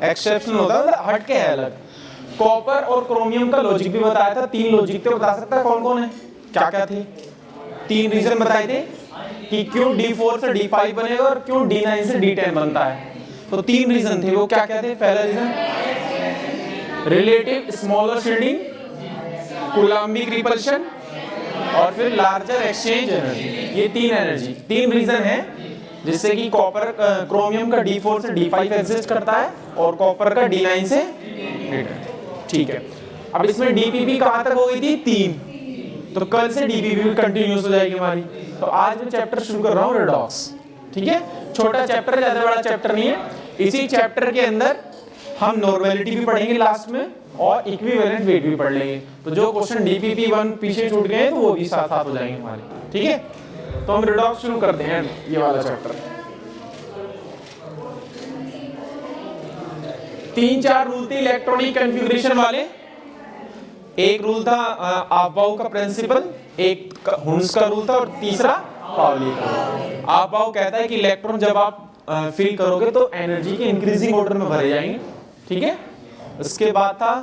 Exceptional होता है, मतलब हट के है अलग। कॉपर और क्रोमियम का लॉजिक भी बताया था, 3 लॉजिक थे, बता सकता है कौन कौन है, क्या क्या थे? 3 रीजन बताए थे कि क्यों D4 से D5 बनेगा और क्यों D9 से D10 बनता है। तो 3 रीजन थे, वो क्या क्या थे? पहला reason relative smaller shielding, coulombic repulsion और फिर लार्जर एक्सचेंज एनर्जी। ये 3 रीजन है जिससे कि कॉपर क्रोमियम का D4 से D5 एग्जिस्ट करता है और कॉपर का D9 से D10। ठीक है, अब इसमें DPP कहां तक हो गई थी? 3, तो कल से DPP कंटिन्यूस हो जाएगी हमारी। तो आज मैं चैप्टर शुरू कर रहा हूँ रेडॉक्स। ठीक है, छोटा चैप्टर, ज्यादा बड़ा चैप्टर नहीं है। इसी चैप्टर के अंदर हम नॉर्मेलिटी भी पढ़ेंगे लास्ट में और इक्विवेलेंट वेट भी पढ़ लेंगे। तो जो क्वेश्चन DPP1 पीछे छूट गए तो वो भी साथ साथ हो जाएंगे हमारे। ठीक है, तो हम रेडॉक्स शुरू करते हैं ये वाला चैप्टर। 3-4 रूल थे इलेक्ट्रॉनिक कॉन्फ़िगरेशन वाले। एक रूल था ऑफबाउ का प्रिंसिपल, एक हुंस का रूल था और तीसरा पाउली का। ऑफबाउ कहता है कि इलेक्ट्रॉन जब आप फिल करोगे तो एनर्जी के इंक्रीजिंग ऑर्डर में भरे जाएंगे। ठीक है, उसके बाद था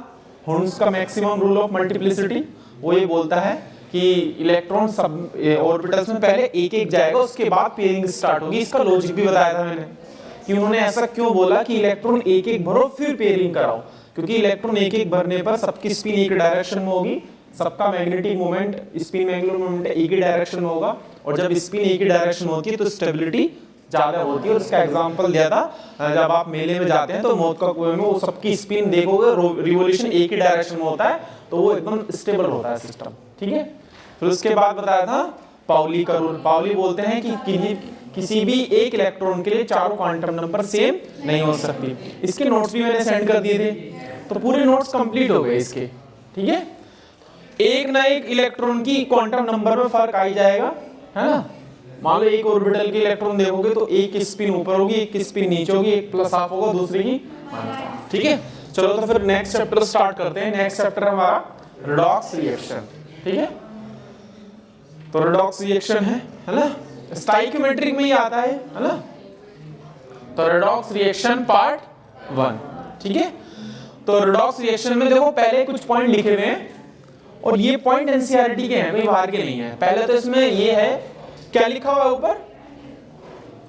हुंस का मैक्सिमम रूल ऑफ मल्टीप्लिसिटी। वो ये बोलता है कि इलेक्ट्रॉन सब ऑर्बिटल्स में पहले एक एक जाएगा, उसके बाद पेयरिंग स्टार्ट होगी। इसका लॉजिक भी बताया था मैंने कि उन्होंने ऐसा क्यों बोला कि इलेक्ट्रॉन एक एक भरो फिर पेयरिंग कराओ, क्योंकि इलेक्ट्रॉन एक एक भरने पर सबकी स्पिन एक डायरेक्शन में होगी, सबका magnetic moment spin angular moment एक ही डायरेक्शन में होगा, और जब स्पिन एक ही डायरेक्शन में होती है तो स्टेबिलिटी ज्यादा होती है। और उसका एग्जांपल दिया था, जब आप मेले में जाते हैं तो मौत का कुएं में वो सबकी स्पिन देखोगे, रिवोल्यूशन एक ही डायरेक्शन में होता है, तो वो एकदम स्टेबल होता है सिस्टम। ठीक है, फिर उसके बाद बताया था पाउली का रूल। पाउली बोलते हैं कि किसी भी एक इलेक्ट्रॉन के लिए चारों क्वांटम नंबर सेम नहीं हो सकती। इसके नोट्स भी मैंने सेंड कर दिए थे, तो पूरे नोट्स कंप्लीट हो गए इसके। ठीक है, एक ना एक इलेक्ट्रॉन की क्वांटम नंबर में फर्क आ ही जाएगा, है ना। मान लो एक ऑर्बिटल के इलेक्ट्रॉन देखोगे तो एक की स्पिन ऊपर होगी, एक की स्पिन नीचे होगी, एक प्लस हाफ होगा, दूसरी की माइनस। ठीक है, चलो तो फिर नेक्स्ट चैप्टर स्टार्ट करते हैं। नेक्स्ट चैप्टर हमारा रेडॉक्स रिएक्शन। ठीक है, तो रेडॉक्स रिएक्शन है ना, स्टोइकियोमेट्रिक में ही आता है ना। तो रेडॉक्स रिएक्शन पार्ट 1। ठीक है, तो रेडॉक्स रिएक्शन में देखो पहले कुछ पॉइंट लिखे हुए हैं और ये पॉइंट एनसीईआरटी के हैं, कोई बाहर के नहीं है। पहले तो इसमें ये है, क्या लिखा हुआ है ऊपर,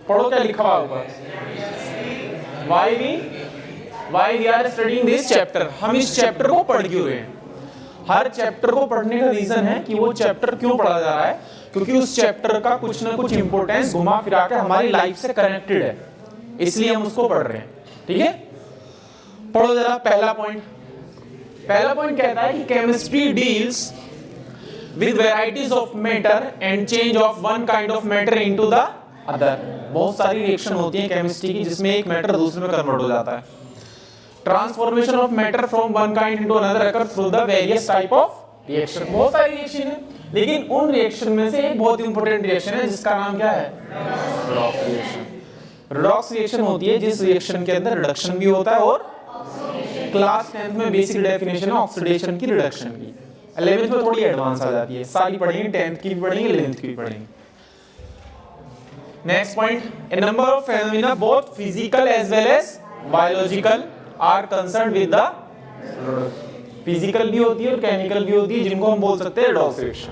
पढ़ो क्या लिखा हुआ है ऊपर, why we are studying this chapter। हम इस चैप्टर को पढ़ क्यों रहे हैं? हर चैप्टर को पढ़ने का रीजन है कि वो चैप्टर क्यों पढ़ा जा रहा है, क्योंकि उस चैप्टर का कुछ ना कुछ इंपॉर्टेंस घुमा फिरा के हमारी लाइफ से कनेक्टेड है, इसलिए हम उसको पढ़ रहे हैं। ठीक है, पढ़ो जरा पहला पॉइंट। पहला पॉइंट कहता है कि chemistry deals with varieties of matter and change of one kind of matter into the other। बहुत सारी रिएक्शन होती हैं केमिस्ट्री की जिसमें एक मैटर दूसरे में कन्वर्ट हो जाता है। Transformation of matter from one kind into another occur through the various type of reaction. बहुत सारी रिएक्शन है, लेकिन उन रिएक्शन में से एक बहुत इंपॉर्टेंट रिएक्शन है जिसका नाम क्या है? Redox reaction. रेडॉक्स रिएक्शन होती है जिस रिएक्शन के अंदर रिडक्शन भी होता है और क्लास 10th में बेसिक डेफिनेशन है ऑक्सीडेशन की, रिडक्शन की। 11th में थोड़ी एडवांस आ जाती है, सारी पढ़ेंगे, 10th की भी पढ़ेंगे, 11th की भी पढ़ेंगे। Next point, a number of phenomena both physical as well as biological are concerned with the, physical भी होती है और केमिकल भी होती है, जिनको हम बोल सकते हैं redox reaction.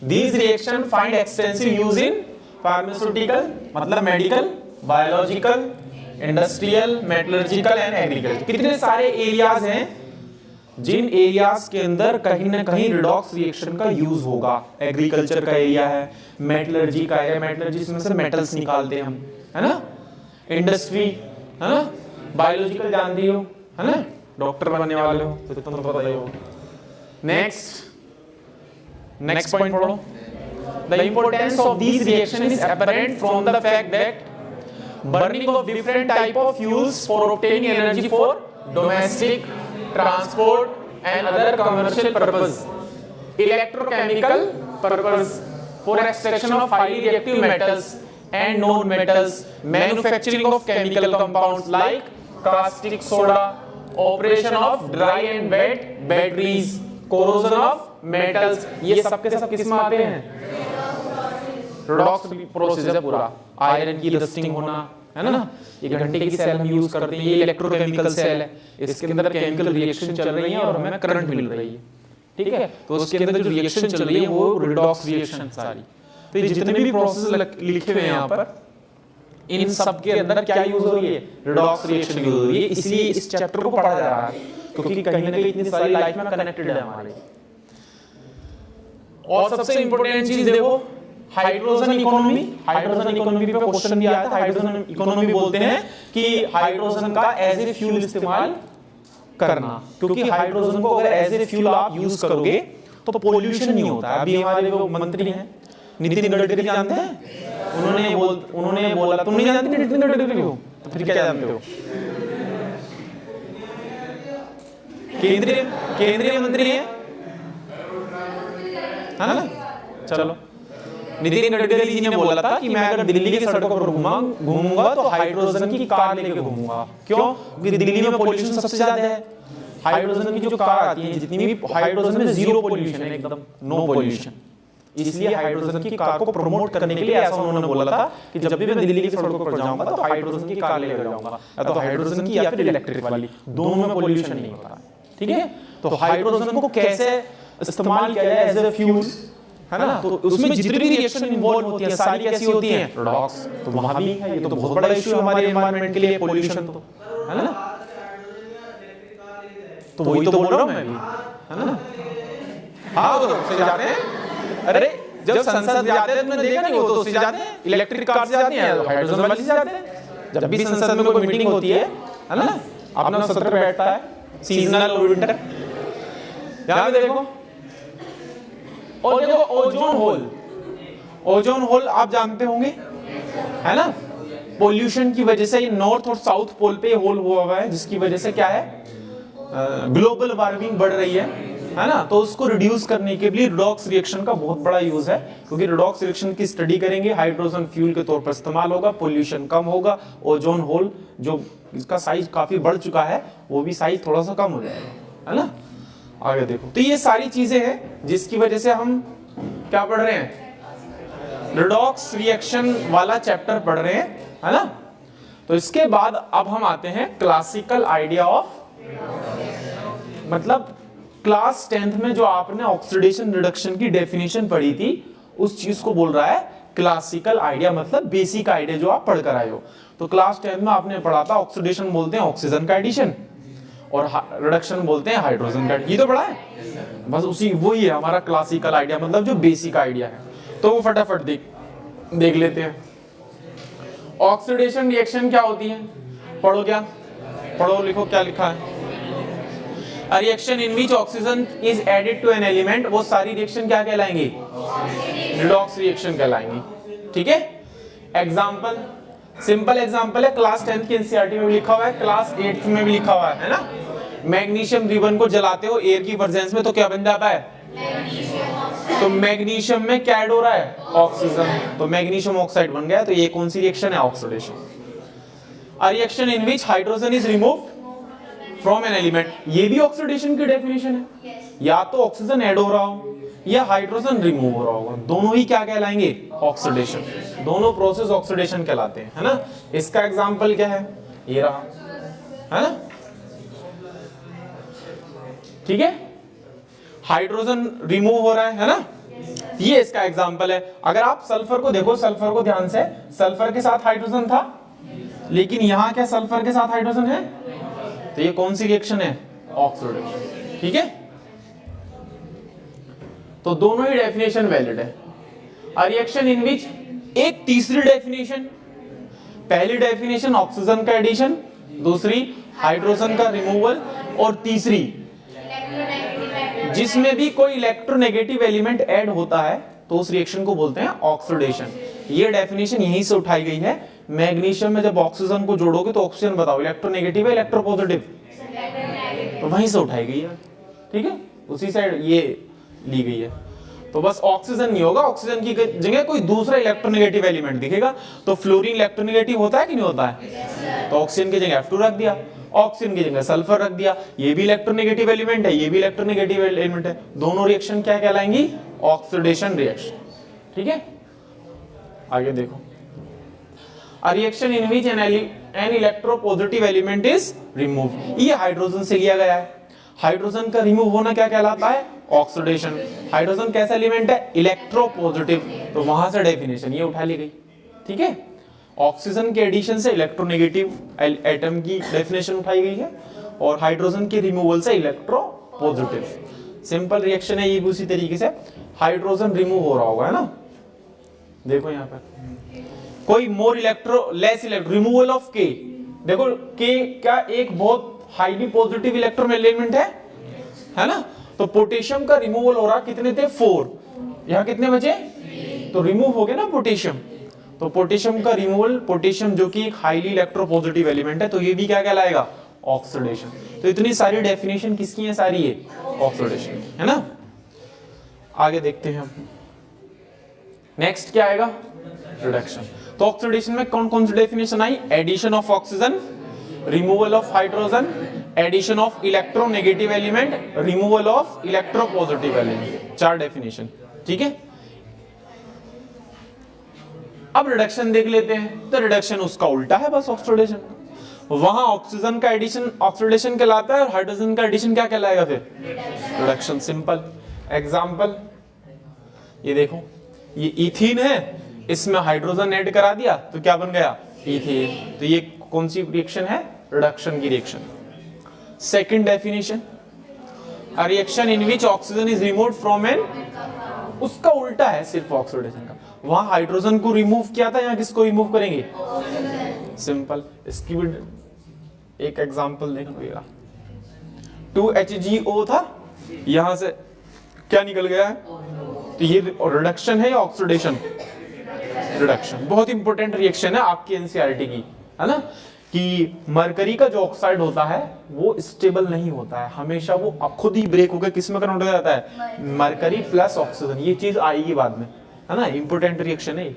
These reaction find extensive use in pharmaceutical, मतलब medical, biological, industrial, metallurgical and agriculture. कितने सारे एरियाज हैं जिन एरियाज के अंदर कहीं ना कहीं रेडॉक्स रिएक्शन का यूज होगा। एग्रीकल्चर का एरिया है, मेटलर्जी का एरिया, मेटलर्जी में से मेटल्स निकालते हैं हम, है ना। इंडस्ट्री, है ना। बायोलॉजिकल जानती हो, है ना, डॉक्टर बनने वाले हो तो तुम पता ही हो। नेक्स्ट पॉइंट पढ़ो। The importance of this reaction is apparent from the fact that burning of different type of fuels for obtaining energy for domestic transport and other commercial purpose, electrochemical purpose, for extraction of highly reactive metals and non-metals, manufacturing of chemical compounds like caustic soda, operation of dry and wet batteries, corrosion of metals। ये सब के सब किस में आते हैं? Redox process है पूरा। आयरन की रस्टिंग होना, है ना, ये घंटे की सेल हम यूज करते हैं, ये इलेक्ट्रोकेमिकल सेल है, इसके अंदर केमिकल रिएक्शन चल रही है और हमें करंट मिल रही है, ठीक है। तो उसके अंदर जो रिएक्शन चल रही है वो रिडॉक्स रिएक्शन सारी। तो ये जितने भी प्रोसेस लिखे हुए हैं यहाँ पर, इन सब के अंदर क्या यूज हो रही है, रिडॉक्स रिएक्शन यूज हो रही है। इसलिए इस चैप्टर को पढ़ा जा रहा है, क्योंकि कहीं ना कहीं इतनी सारी लाइफ में कनेक्टेड है हमारे। और सबसे इंपॉर्टेंट चीज देखो, हाइड्रोजन इकोनॉमी। हाइड्रोजन इकोनॉमी पे क्वेश्चन भी आया था। हाइड्रोजन इकोनॉमी बोलते हैं कि हाइड्रोजन का एज ए फ्यूल इस्तेमाल करना, क्योंकि हाइड्रोजन को अगर एज ए फ्यूल आप यूज करोगे तो पोल्यूशन नहीं होता है। अभी हमारे जो मंत्री हैं नितिन गडकरी, जानते हैं, उन्होंने बोला, तुम नहीं जानते नितिन गडकरी को, तो फिर क्या जानते हो? केंद्रीय मंत्री हैं, है ना। चलो, नितिन गडकरी जी ने बोला था कि मैं अगर दिल्ली की सड़कों पर घूमूंगा तो हाइड्रोजन की कार लेके घूमूंगा। क्यों? क्योंकि दिल्ली में पोल्यूशन सबसे ज्यादा है। हाइड्रोजन की जो कार आती है, जितनी भी हाइड्रोजन में जीरो पोल्यूशन है, एकदम नो पोल्यूशन। इसलिए हाइड्रोजन की कार को प्रमोट करने के लिए ऐसा उन्होंने बोला था कि जब भी मैं दिल्ली की सड़कों पर जाऊंगा तो हाइड्रोजन की कार लेकर जाऊंगा, या तो हाइड्रोजन की या फिर इलेक्ट्रिक वाली, दोनों में पोल्यूशन नहीं होता, ठीक है। तो हाइड्रोजन को कैसे इस्तेमाल किया जाए एज ए फ्यूल, है ना, तो उसमें जितनी भी रिएक्शन इन्वॉल्व होती है सारी कैसी होती हैं, रिडॉक्स। तो वहां भी है, ये तो बहुत बड़ा इशू है हमारे एनवायरनमेंट के लिए, पोल्यूशन, तो है ना। तो वही तो बोल रहा हूं मैं भी, है ना। हाँ, वो तो जाते हैं, अरे जब संसद जाते हैं तुमने देखा नहीं, वो तो उससे जाते हैं, इलेक्ट्रिक कार से जाते हैं, हाइड्रोजन वाली से जाते हैं। जब भी संसद में कोई मीटिंग होती है ना, अपना सत्र बैठता है, सीजनल और विंटर। यहां पे देखो, और देखो ओजोन होल। ओजोन होल आप जानते होंगे, है ना, पोल्यूशन की वजह से ये नॉर्थ और साउथ पोल पे होल हुआ है, जिसकी वजह से क्या है, ग्लोबल वार्मिंग बढ़ रही है ना। तो उसको रिड्यूस करने के लिए रिडॉक्स रिएक्शन का बहुत बड़ा यूज है, क्योंकि रिडॉक्स रिएक्शन की स्टडी करेंगे, हाइड्रोजन फ्यूल के तौर पर इस्तेमाल होगा, पोल्यूशन कम होगा, ओजोन होल जो इसका साइज काफी बढ़ चुका है वो भी साइज थोड़ा सा कम हो जाएगा, है ना। आगे देखो, तो ये सारी चीजें हैं जिसकी वजह से हम क्या पढ़ रहे हैं, रिडॉक्स रिएक्शन वाला चैप्टर पढ़ रहे हैं, है ना। तो इसके बाद अब हम आते हैं क्लासिकल आइडिया ऑफ, मतलब क्लास 10th में जो आपने ऑक्सीडेशन रिडक्शन की डेफिनेशन पढ़ी थी, उस चीज को बोल रहा है क्लासिकल आइडिया, मतलब बेसिक आइडिया जो आप पढ़कर आए हो। तो क्लास 10th में आपने पढ़ा था ऑक्सीडेशन बोलते हैं ऑक्सीजन का एडिशन, और रिडक्शन बोलते हैं हाइड्रोजन का, ये तो पढ़ा है, बस उसी वही है हमारा क्लासिकल आइडिया, मतलब जो बेसिक आइडिया है। तो वो फटाफट देख लेते हैं। ऑक्सीडेशन रिएक्शन क्या होती है, पढ़ो, क्या पढ़ो, लिखो क्या लिखा है। A reaction in which oxygen is added to an element, वो सारी रिएक्शन क्या कहलाएंगी, रिडॉक्स रिएक्शन कहलाएंगी, ठीक है। एग्जांपल, सिंपल एग्जांपल है, क्लास 10th की एनसीईआरटी में भी लिखा हुआ है, क्लास 8th में भी लिखा हुआ है ना। मैग्नीशियम रिबन को जलाते हो एयर की प्रेजेंस में तो क्या बन जाता है, तो मैग्नीशियम में क्या ऐड हो रहा है, ऑक्सीजन, तो मैग्नीशियम ऑक्साइड बन गया। तो ये कौन सी रिएक्शन है, oxidation. A reaction in which hydrogen is removed from an element, ये भी ऑक्सीडेशन की डेफिनेशन है, या तो ऑक्सीजन ऐड हो रहा हो या हाइड्रोजन रिमूव हो रहा होगा, दोनों ही क्या कहलाएंगे, ऑक्सीडेशन। दोनों प्रोसेस ऑक्सीडेशन कहलाते हैं, है ना। इसका एग्जांपल क्या है, ये रहा, है ना, ठीक है, हाइड्रोजन रिमूव हो रहा है ना, ये इसका एग्जांपल है। अगर आप सल्फर को देखो, सल्फर को ध्यान से, सल्फर के साथ हाइड्रोजन था, लेकिन यहां क्या सल्फर के साथ हाइड्रोजन है, तो ये कौन सी रिएक्शन है, ऑक्सीडेशन, ठीक है। तो दोनों ही डेफिनेशन वैलिड है। अ रिएक्शन इन विच, एक तीसरी डेफिनेशन, पहली डेफिनेशन ऑक्सीजन का एडिशन, दूसरी हाइड्रोजन का रिमूवल, और तीसरी जिसमें भी कोई इलेक्ट्रोनेगेटिव एलिमेंट ऐड होता है तो उस रिएक्शन को बोलते हैं ऑक्सीडेशन। ये डेफिनेशन यहीं से उठाई गई है। मैग्नीशियम में जब ऑक्सीजन को जोड़ोगे तो ऑक्सीजन बताओ इलेक्ट्रोनेगेटिव है इलेक्ट्रोपॉजिटिव, तो वहीं से उठाई गई है, ठीक है, उसी साइड ये ली गई है। तो बस ऑक्सीजन नहीं होगा, ऑक्सीजन की जगह कोई दूसरा इलेक्ट्रोनेगेटिव एलिमेंट दिखेगा। तो फ्लोरीन इलेक्ट्रोनेगेटिव होता है कि नहीं होता है, तो ऑक्सीजन की जगह F2 रख दिया, ऑक्सीजन की जगह सल्फर रख दिया, ये भी इलेक्ट्रोनेगेटिव एलिमेंट है, ये भी इलेक्ट्रोनेगेटिव एलिमेंट है, दोनों रिएक्शन क्या कहलाएंगी, ऑक्सीडेशन रिएक्शन, ठीक है। आगे देखो, A reaction in which an electropositive element is removed। ये हाइड्रोजन से लिया गया है। हाइड्रोजन का रिमूव होना क्या कहलाता है? ऑक्सीडेशन। हाइड्रोजन कैसा एलिमेंट है? इलेक्ट्रोपॉजिटिव। तो वहां से डेफिनेशन ये उठा ली गई। ठीक है, ऑक्सीजन के एडिशन से इलेक्ट्रोनेगेटिव एटम की डेफिनेशन उठाई गई है और हाइड्रोजन के रिमूवल से इलेक्ट्रोपॉजिटिव। सिंपल रिएक्शन है ये भी। उसी तरीके से हाइड्रोजन रिमूव हो रहा होगा, है ना? देखो यहाँ पर कोई मोर electro less electro removal of के। देखो के क्या एक बहुत हाईली पॉजिटिव इलेक्ट्रॉन एलिमेंट है ना? तो पोटेशियम का रिमूवल हो रहा, कितने थे? 4। यहाँ कितने बचे? तो रिमूव हो गए ना पोटेशियम। तो पोटेशियम का रिमूवल, पोटेशियम जो कि एक हाईली इलेक्ट्रोपॉजिटिव एलिमेंट है, तो ये भी क्या कहलाएगा? ऑक्सीडेशन। तो इतनी सारी डेफिनेशन किसकी है? सारी है ऑक्सीडेशन, है ना? आगे देखते हैं हम। नेक्स्ट क्या आएगा? रिडक्शन। तो ऑक्सीडेशन में कौन कौन सी डेफिनेशन आई? Addition of oxygen, removal of hydrogen, addition of electronegative element, removal of electropositive element. 4 definition. ठीक है, अब रिडक्शन देख लेते हैं। तो रिडक्शन उसका उल्टा है बस ऑक्सीडेशन। वहां ऑक्सीजन का एडिशन ऑक्सीडेशन कहलाता है और हाइड्रोजन का एडिशन क्या कहलाएगा फिर? रिडक्शन। सिंपल एग्जांपल ये देखो, ये इथीन है, इसमें हाइड्रोजन ऐड करा दिया तो क्या बन गया? इथेन। तो ये कौन सी रिएक्शन है? रिडक्शन की reaction. Second definition, a reaction in which oxygen is removed from an, उसका उल्टा है सिर्फ ऑक्सीडेशन का। वहां हाइड्रोजन को रिमूव किया था, यहाँ किसको रिमूव करेंगे? सिंपल। इसकी भी एक एग्जांपल देख लो। 2HgO था, यहां से क्या निकल गया है? तो ये रिडक्शन है या ऑक्सीडेशन? रिडक्शन। बहुत इंपॉर्टेंट रिएक्शन है आपकी एनसीईआरटी की, है ना? कि मरकरी का जो ऑक्साइड होता है वो स्टेबल नहीं होता है, हमेशा वो खुद ही ब्रेक होकर किस में कन्वर्ट हो जाता है? Mercury plus oxygen. ये चीज आएगी बाद में, है ना? इंपॉर्टेंट रिएक्शन है।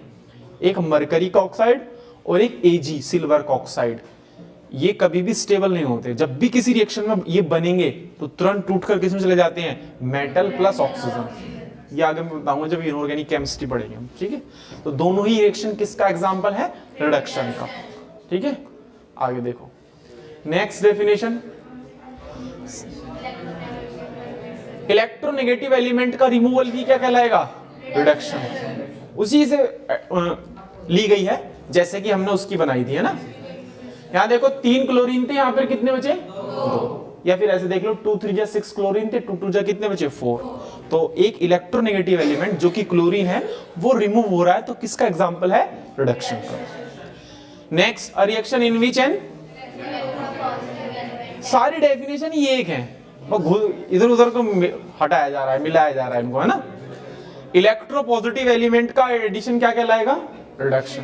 एक मरकरी का ऑक्साइड और एक Ag सिल्वर का ऑक्साइड, ये कभी भी स्टेबल नहीं होते। जब भी किसी रिएक्शन में ये बनेंगे तो तुरंत टूटकर किस में चले जाते हैं? Metal plus oxygen. ये आगे मैं बताऊंगा जब इनऑर्गेनिक केमिस्ट्री पढ़ेंगे हम। ठीक है, तो दोनों ही रिएक्शन किसका एग्जांपल है? रिडक्शन का। ठीक है, आगे देखो नेक्स्ट डेफिनेशन, इलेक्ट्रोनेगेटिव एलिमेंट का रिमूवल भी क्या कहलाएगा? रिडक्शन। उसी से ली गई है जैसे कि हमने उसकी बनाई थी, है ना? यहां देखो 3 क्लोरीन थे, यहां पर कितने बचे? 2। या फिर ऐसे देख लो 2 3 जा 6 क्लोरीन थे, 2 2 जा कितने बचे? 4। तो एक इलेक्ट्रोनेगेटिव एलिमेंट जो कि क्लोरीन है वो रिमूव हो रहा है, तो किसका एग्जांपल है? रिडक्शन का। Next, a reaction in which N, सारी डेफिनेशन ही एक है, इधर उधर को हटाया जा रहा है, मिलाया जा रहा है इनको, है ना? इलेक्ट्रोपॉजिटिव एलिमेंट का एडिशन क्या कहलाएगा? रिडक्शन।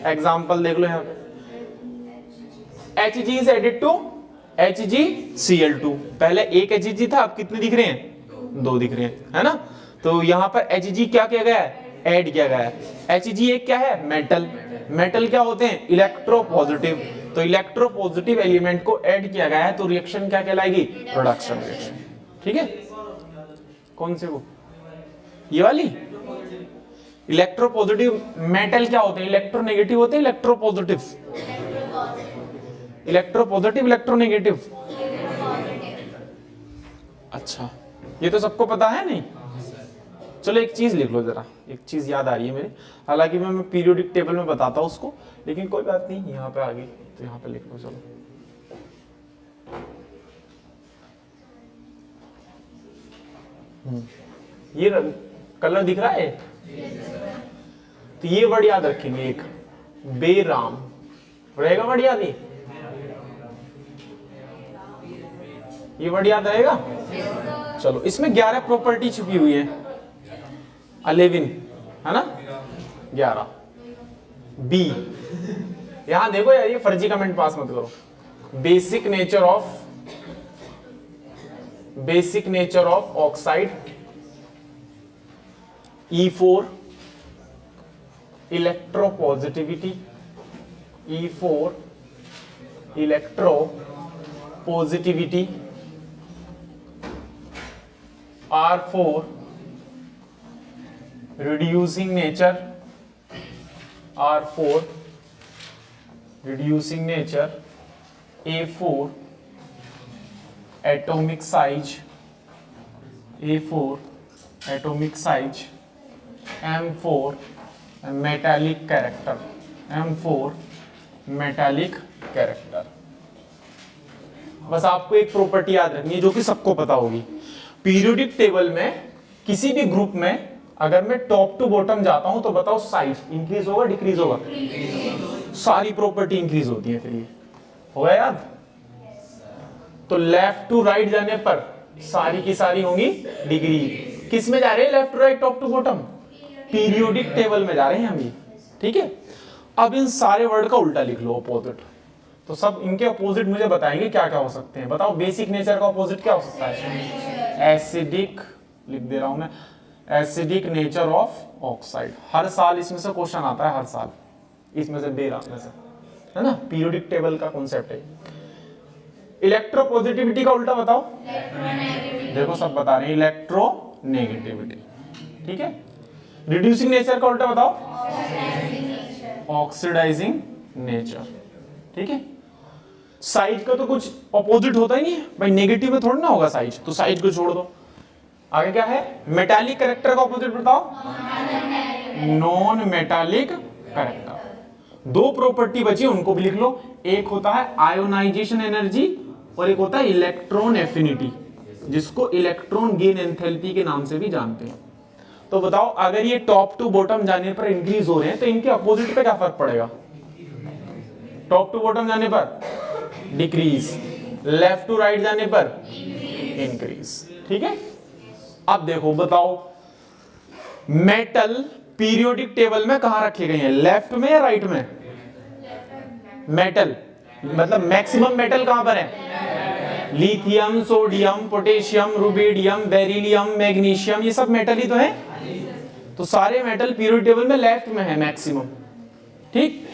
एग्जांपल देख लो यहाँ पे, Hg is added to HgCl2। पहले एक Hg था, अब कितने दिख रहे हैं? 2 दिख रहे हैं, है ना? तो यहाँ पर Hg क्या किया गया है? ऐड किया गया है। Hg एक क्या है? मेटल। मेटल क्या होते हैं? इलेक्ट्रोपॉजिटिव। तो इलेक्ट्रोपॉजिटिव एलिमेंट को ऐड किया गया है, तो रिएक्शन क्या कहलाएगी? Reduction reaction. ठीक है, कौन से वो? ये वाली इलेक्ट्रोपॉजिटिव। मेटल क्या होते हैं? इलेक्ट्रोनेगेटिव होते हैं, इलेक्ट्रोपॉजिटिव। Electropositive, electronegative. अच्छा, ये तो सबको पता है नहीं? चलो एक चीज लिख लो जरा, एक चीज याद आ रही है मेरे, हालांकि मैं पीरियोडिक टेबल में बताता हूं उसको, लेकिन कोई बात नहीं, यहाँ पे आ गई तो यहाँ पे लिख लो। चलो ये कलर दिख रहा है, तो ये वर्ड याद रखेंगे, एक बेराम रहेगा वर्ड याद, ये वर्ड याद रहेगा। चलो, इसमें 11 प्रॉपर्टी छुपी हुई है, 11 है ना, 11 बी। यहां देखो यार, ये फर्जी कमेंट पास मत करो। Basic nature of oxide, E4 electropositivity, E4 electropositivity, R4 reducing nature, R4 reducing nature, A4 atomic size, A4 atomic size, M4 metallic character, M4 metallic character। बस आपको एक प्रॉपर्टी याद रखनी है जो कि सबको पता होगी, पीरियोडिक टेबल में किसी भी ग्रुप में अगर मैं टॉप टू बॉटम जाता हूं तो बताओ साइज इंक्रीज होगा डिक्रीज होगा? सारी प्रॉपर्टी इंक्रीज होती है, फिर ये होगा याद। तो लेफ्ट टू राइट जाने पर सारी की सारी होंगी डिग्री। किस में जा रहे हैं left to right top to bottom? Periodic table में जा रहे हैं हम ये, ठीक है। अब इन सारे वर्ड का उल्टा लिख लो, अपोजिट। तो सब इनके अपोजिट मुझे बताएंगे क्या क्या हो सकते हैं। बताओ बेसिक नेचर का अपोजिट क्या हो सकता है? एसिडिक, लिख दे रहा हूं मैं, एसिडिक नेचर ऑफ ऑक्साइड। हर साल इसमें से क्वेश्चन आता है, हर साल इसमें से बेरा में से, है ना, पीरियोडिक टेबल का कॉन्सेप्ट है। इलेक्ट्रोपॉजिटिविटी का उल्टा बताओ। देखो सब बता रहे हैं, इलेक्ट्रोनेगेटिविटी, ठीक है। रिड्यूसिंग नेचर का उल्टा बताओ, ऑक्सीडाइजिंग नेचर, ठीक है। साइज का तो कुछ अपोजिट होता ही नहीं है भाई, नेगेटिव में थोड़ा ना होगा साइज, तो साइज को छोड़ दो। आगे क्या है? मेटालिक कैरेक्टर का अपोजिट बताओ, नॉन मेटालिक कैरेक्टर। दो प्रॉपर्टी बची, उनको भी लिख लो। एक होता है आयोनाइजेशन एनर्जी और एक होता है इलेक्ट्रॉन एफिनिटी, जिसको इलेक्ट्रॉन गेन एंथैल्पी के नाम से भी जानते हैं। तो बताओ अगर ये टॉप टू बॉटम जाने पर इंक्रीज हो रहे हैं तो इनके अपोजिट पे क्या फर्क पड़ेगा? टॉप टू बॉटम जाने पर डिक्रीज, लेफ्ट टू राइट जाने पर इंक्रीज, ठीक है। अब देखो बताओ मेटल पीरियोडिक टेबल में कहां रखे गए हैं, लेफ्ट में या राइट में? मेटल मतलब मैक्सिमम मेटल कहां पर है? Lithium, sodium, potassium, rubidium, beryllium, magnesium, ये सब मेटल ही तो है। तो सारे मेटल पीरियोडिक टेबल में लेफ्ट में है मैक्सिमम, ठीक।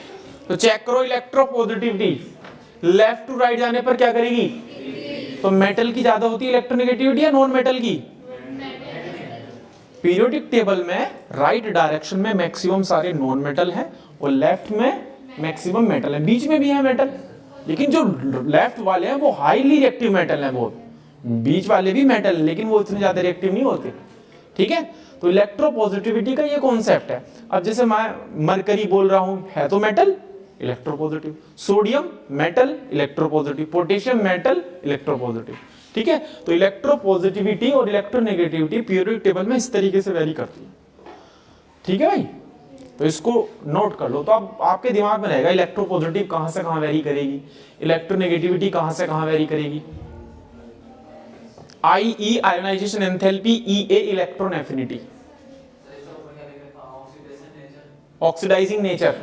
तो चेक करो इलेक्ट्रोपॉजिटिविटी, लेफ्ट टू राइट जाने पर क्या करेगी? तो मेटल की ज्यादा होती है इलेक्ट्रोनेगेटिविटी या नॉन मेटल की? पीरियोडिक टेबल में राइट डायरेक्शन में मैक्सिमम सारे नॉन मेटल हैं और लेफ्ट में मैक्सिमम मेटल है। बीच में भी है मेटल, लेकिन जो लेफ्ट वाले हैं वो हाईली रिएक्टिव मेटल हैं बहुत। बीच वाले भी मेटल है लेकिन वो इतने ज्यादा रिएक्टिव नहीं होते, ठीक है। तो इलेक्ट्रोपॉजिटिविटी का ये कॉन्सेप्ट है। अब जैसे मैं मरकरी बोल रहा हूं, है तो metal, electropositive. Sodium metal, electropositive. Potassium metal, electropositive, ठीक है। तो इलेक्ट्रोपॉजिटिविटी और इलेक्ट्रोनेगेटिविटी पीरियोडिक टेबल में इस तरीके से वेरी करती है, ठीक है भाई। तो इसको नोट कर लो। तो अब आपके दिमाग में रहेगा इलेक्ट्रोपॉजिटिव कहां से कहां वेरी करेगी, इलेक्ट्रोनेगेटिविटी कहां से कहां वेरी करेगी। IE ionisation enthalpy, EA electron affinity, oxidising nature,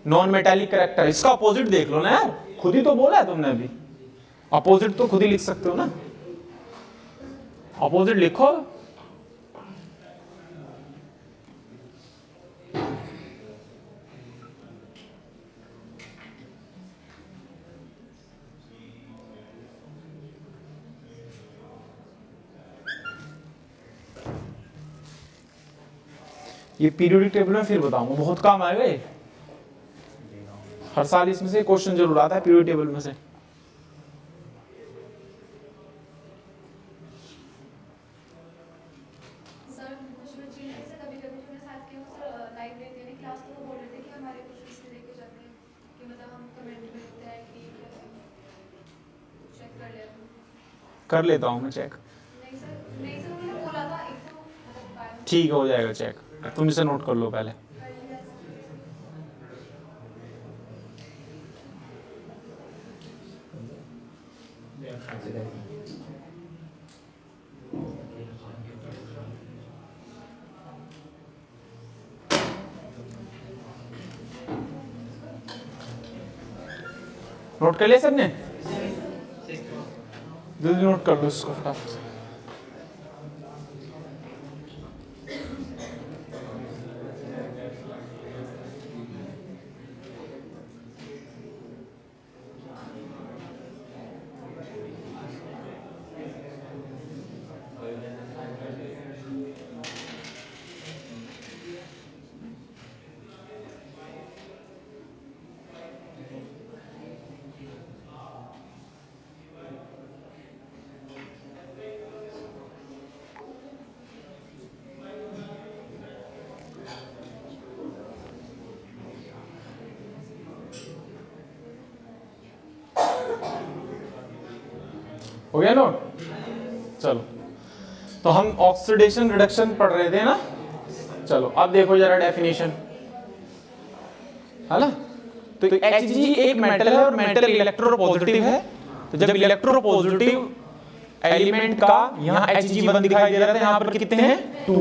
non metallic character. इसका अपोजिट देख लो ना यार, खुद ही तो बोला है तुमने अभी। अपोजिट तो खुद ही लिख सकते हो ना, अपोजिट लिखो। ये पीरियोडिक टेबल में फिर बताऊंगा, बहुत काम आएगा ये। हर साल इसमें से क्वेश्चन जरूर आता है पीरियोडिक टेबल में से। कर लेता हूँ मैं चेक। ठीक हो जाएगा चेक, तुम इसे नोट कर लो पहले। नोट कर लिया सबने? जल्दी नोट कर लो इसको फटाफट से। हो गया नोट? चलो, तो हम ऑक्सीडेशन रिडक्शन पढ़ रहे थे ना। चलो अब देखो जरा डेफिनेशन, है ना। तो Hg एक मेटल है और मेटल इलेक्ट्रोपॉजिटिव है। तो जब इलेक्ट्रोपॉजिटिव एलिमेंट का यहाँ Hg1 दिखाई दे रहा था, यहाँ पर कितने हैं 2,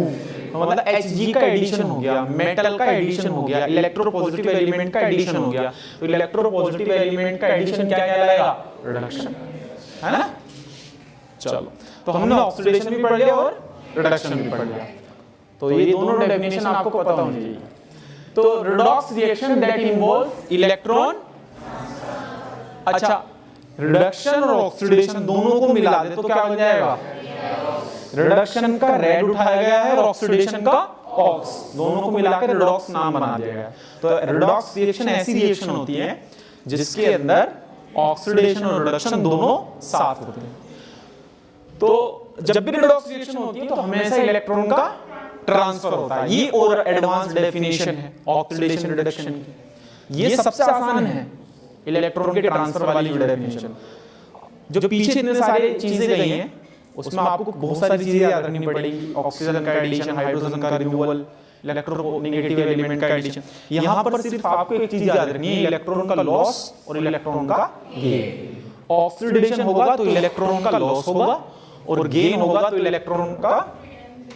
तो मतलब Hg का एडिशन हो गया, मेटल का एडिशन हो गया, इलेक्ट्रोपॉजिटिव एलिमेंट का एडिशन हो गया। तो इलेक्ट्रोपॉजिटिव एलिमेंट का एडिशन क्या कहलाएगा? रिडक्शन, है ना। चलो, तो हमने ऑक्सीडेशन भी पढ़ लिया और रिडक्शन भी पढ़ लिया। तो ये दोनों डेफिनेशन आपको पता होनी चाहिए। तो redox reaction that involve electron, अच्छा रिडक्शन और ऑक्सीडेशन दोनों को मिला दे तो क्या बन जाएगा? रिडक्शन का रेड उठाया गया है और ऑक्सीडेशन का ऑक्स, दोनों को मिलाकर रिडॉक्स नाम बना दिया गया। तो रिडॉक्स रिएक्शन ऐसी रिएक्शन होती है जिसके अंदर ऑक्सीडेशन और रिडक्शन दोनों साथ होते हैं। तो जब भी रिडॉक्स रिएक्शन होती है तो हमेशा इलेक्ट्रॉन का ट्रांसफर होता है। ये और एडवांस डेफिनेशन है ऑक्सीडेशन रिडक्शन की। ये सबसे आसान है इलेक्ट्रॉन के ट्रांसफर वाली डेफिनेशन। जो पीछे इतने सारे चीजें गई हैं उसमें आपको बहुत सारी चीजें याद रखनी पड़ेगी। ऑक्सीजन का एडिशन, हाइड्रोजन का रिमूवल, इलेक्ट्रोनेगेटिव एलिमेंट का एडिशन। यहाँ पर सिर्फ आपको एक चीज याद रखनी है, इलेक्ट्रॉन का लॉस और इलेक्ट्रॉन का गेन। ऑक्सीडेशन होगा तो इलेक्ट्रॉन का लॉस होगा और गेन होगा तो इलेक्ट्रॉन का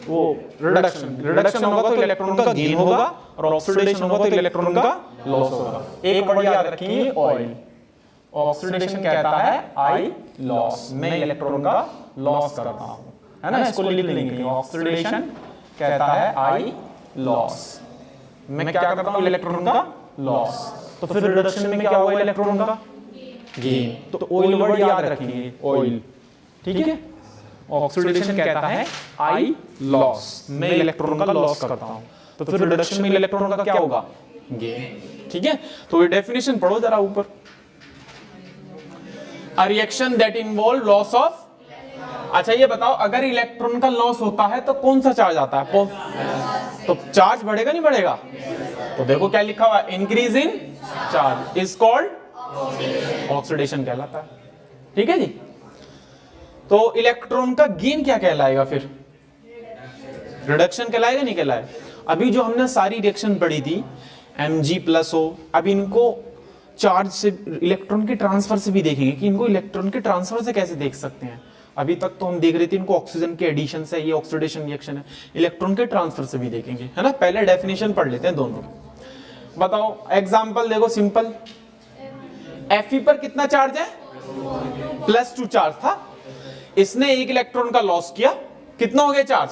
वो रिडक्शन होगा तो इलेक्ट्रॉन का गेन होगा और ऑक्सीडेशन होगा तो इलेक्ट्रॉन का लॉस होगा। एक वर्ड याद रखेंगे, ऑयल। ऑक्सीडेशन कहता है आई लॉस, मैं इलेक्ट्रॉन का लॉस करता हूं, है ना। इसको लिख लेंगे, ऑक्सीडेशन कहता है आई लॉस, मैं क्या करता हूं? इलेक्ट्रॉन का लॉस। तो फिर रिडक्शन में क्या होगा? इलेक्ट्रॉन का गेन। तो ऑयल वर्ड याद रखेंगे, ऑयल, ठीक है। ऑक्सीडेशन कहता है आई लॉस, मैं इलेक्ट्रॉन का लॉस करता हूं। तो फिर रिडक्शन में इलेक्ट्रॉन का क्या होगा? गेन, ठीक है। तो ये डेफिनेशन पढ़ो जरा ऊपर। A reaction that involve loss of, अच्छा ये बताओ अगर इलेक्ट्रॉन का लॉस होता है तो कौन सा चार्ज आता है? तो चार्ज बढ़ेगा नहीं बढ़ेगा? तो देखो क्या लिखा हुआ है, increase in charge is called oxidation कहलाता है, ठीक है जी। तो इलेक्ट्रॉन का गेन क्या कहलाएगा? फिर रिडक्शन कहलाएगा नहीं कहलाएगा? अभी जो हमने सारी रिएक्शन पढ़ी थी Mg+O, अब इनको चार्ज से, इलेक्ट्रॉन के ट्रांसफर से भी देखेंगे कि इनको इलेक्ट्रॉन के ट्रांसफर से कैसे देख सकते हैं। अभी तक तो हम देख रहे थे इनको ऑक्सीजन के एडिशन से, ये ऑक्सीडेशन रिएक्शन है। इलेक्ट्रॉन के ट्रांसफर से भी देखेंगे, है ना। पहले डेफिनेशन पढ़ लेते हैं दोनों। बताओ एग्जांपल देखो, सिंपल। Fe पर कितना चार्ज है? +2 चार्ज था, इसने एक इलेक्ट्रॉन का लॉस किया, कितना हो गया चार्ज?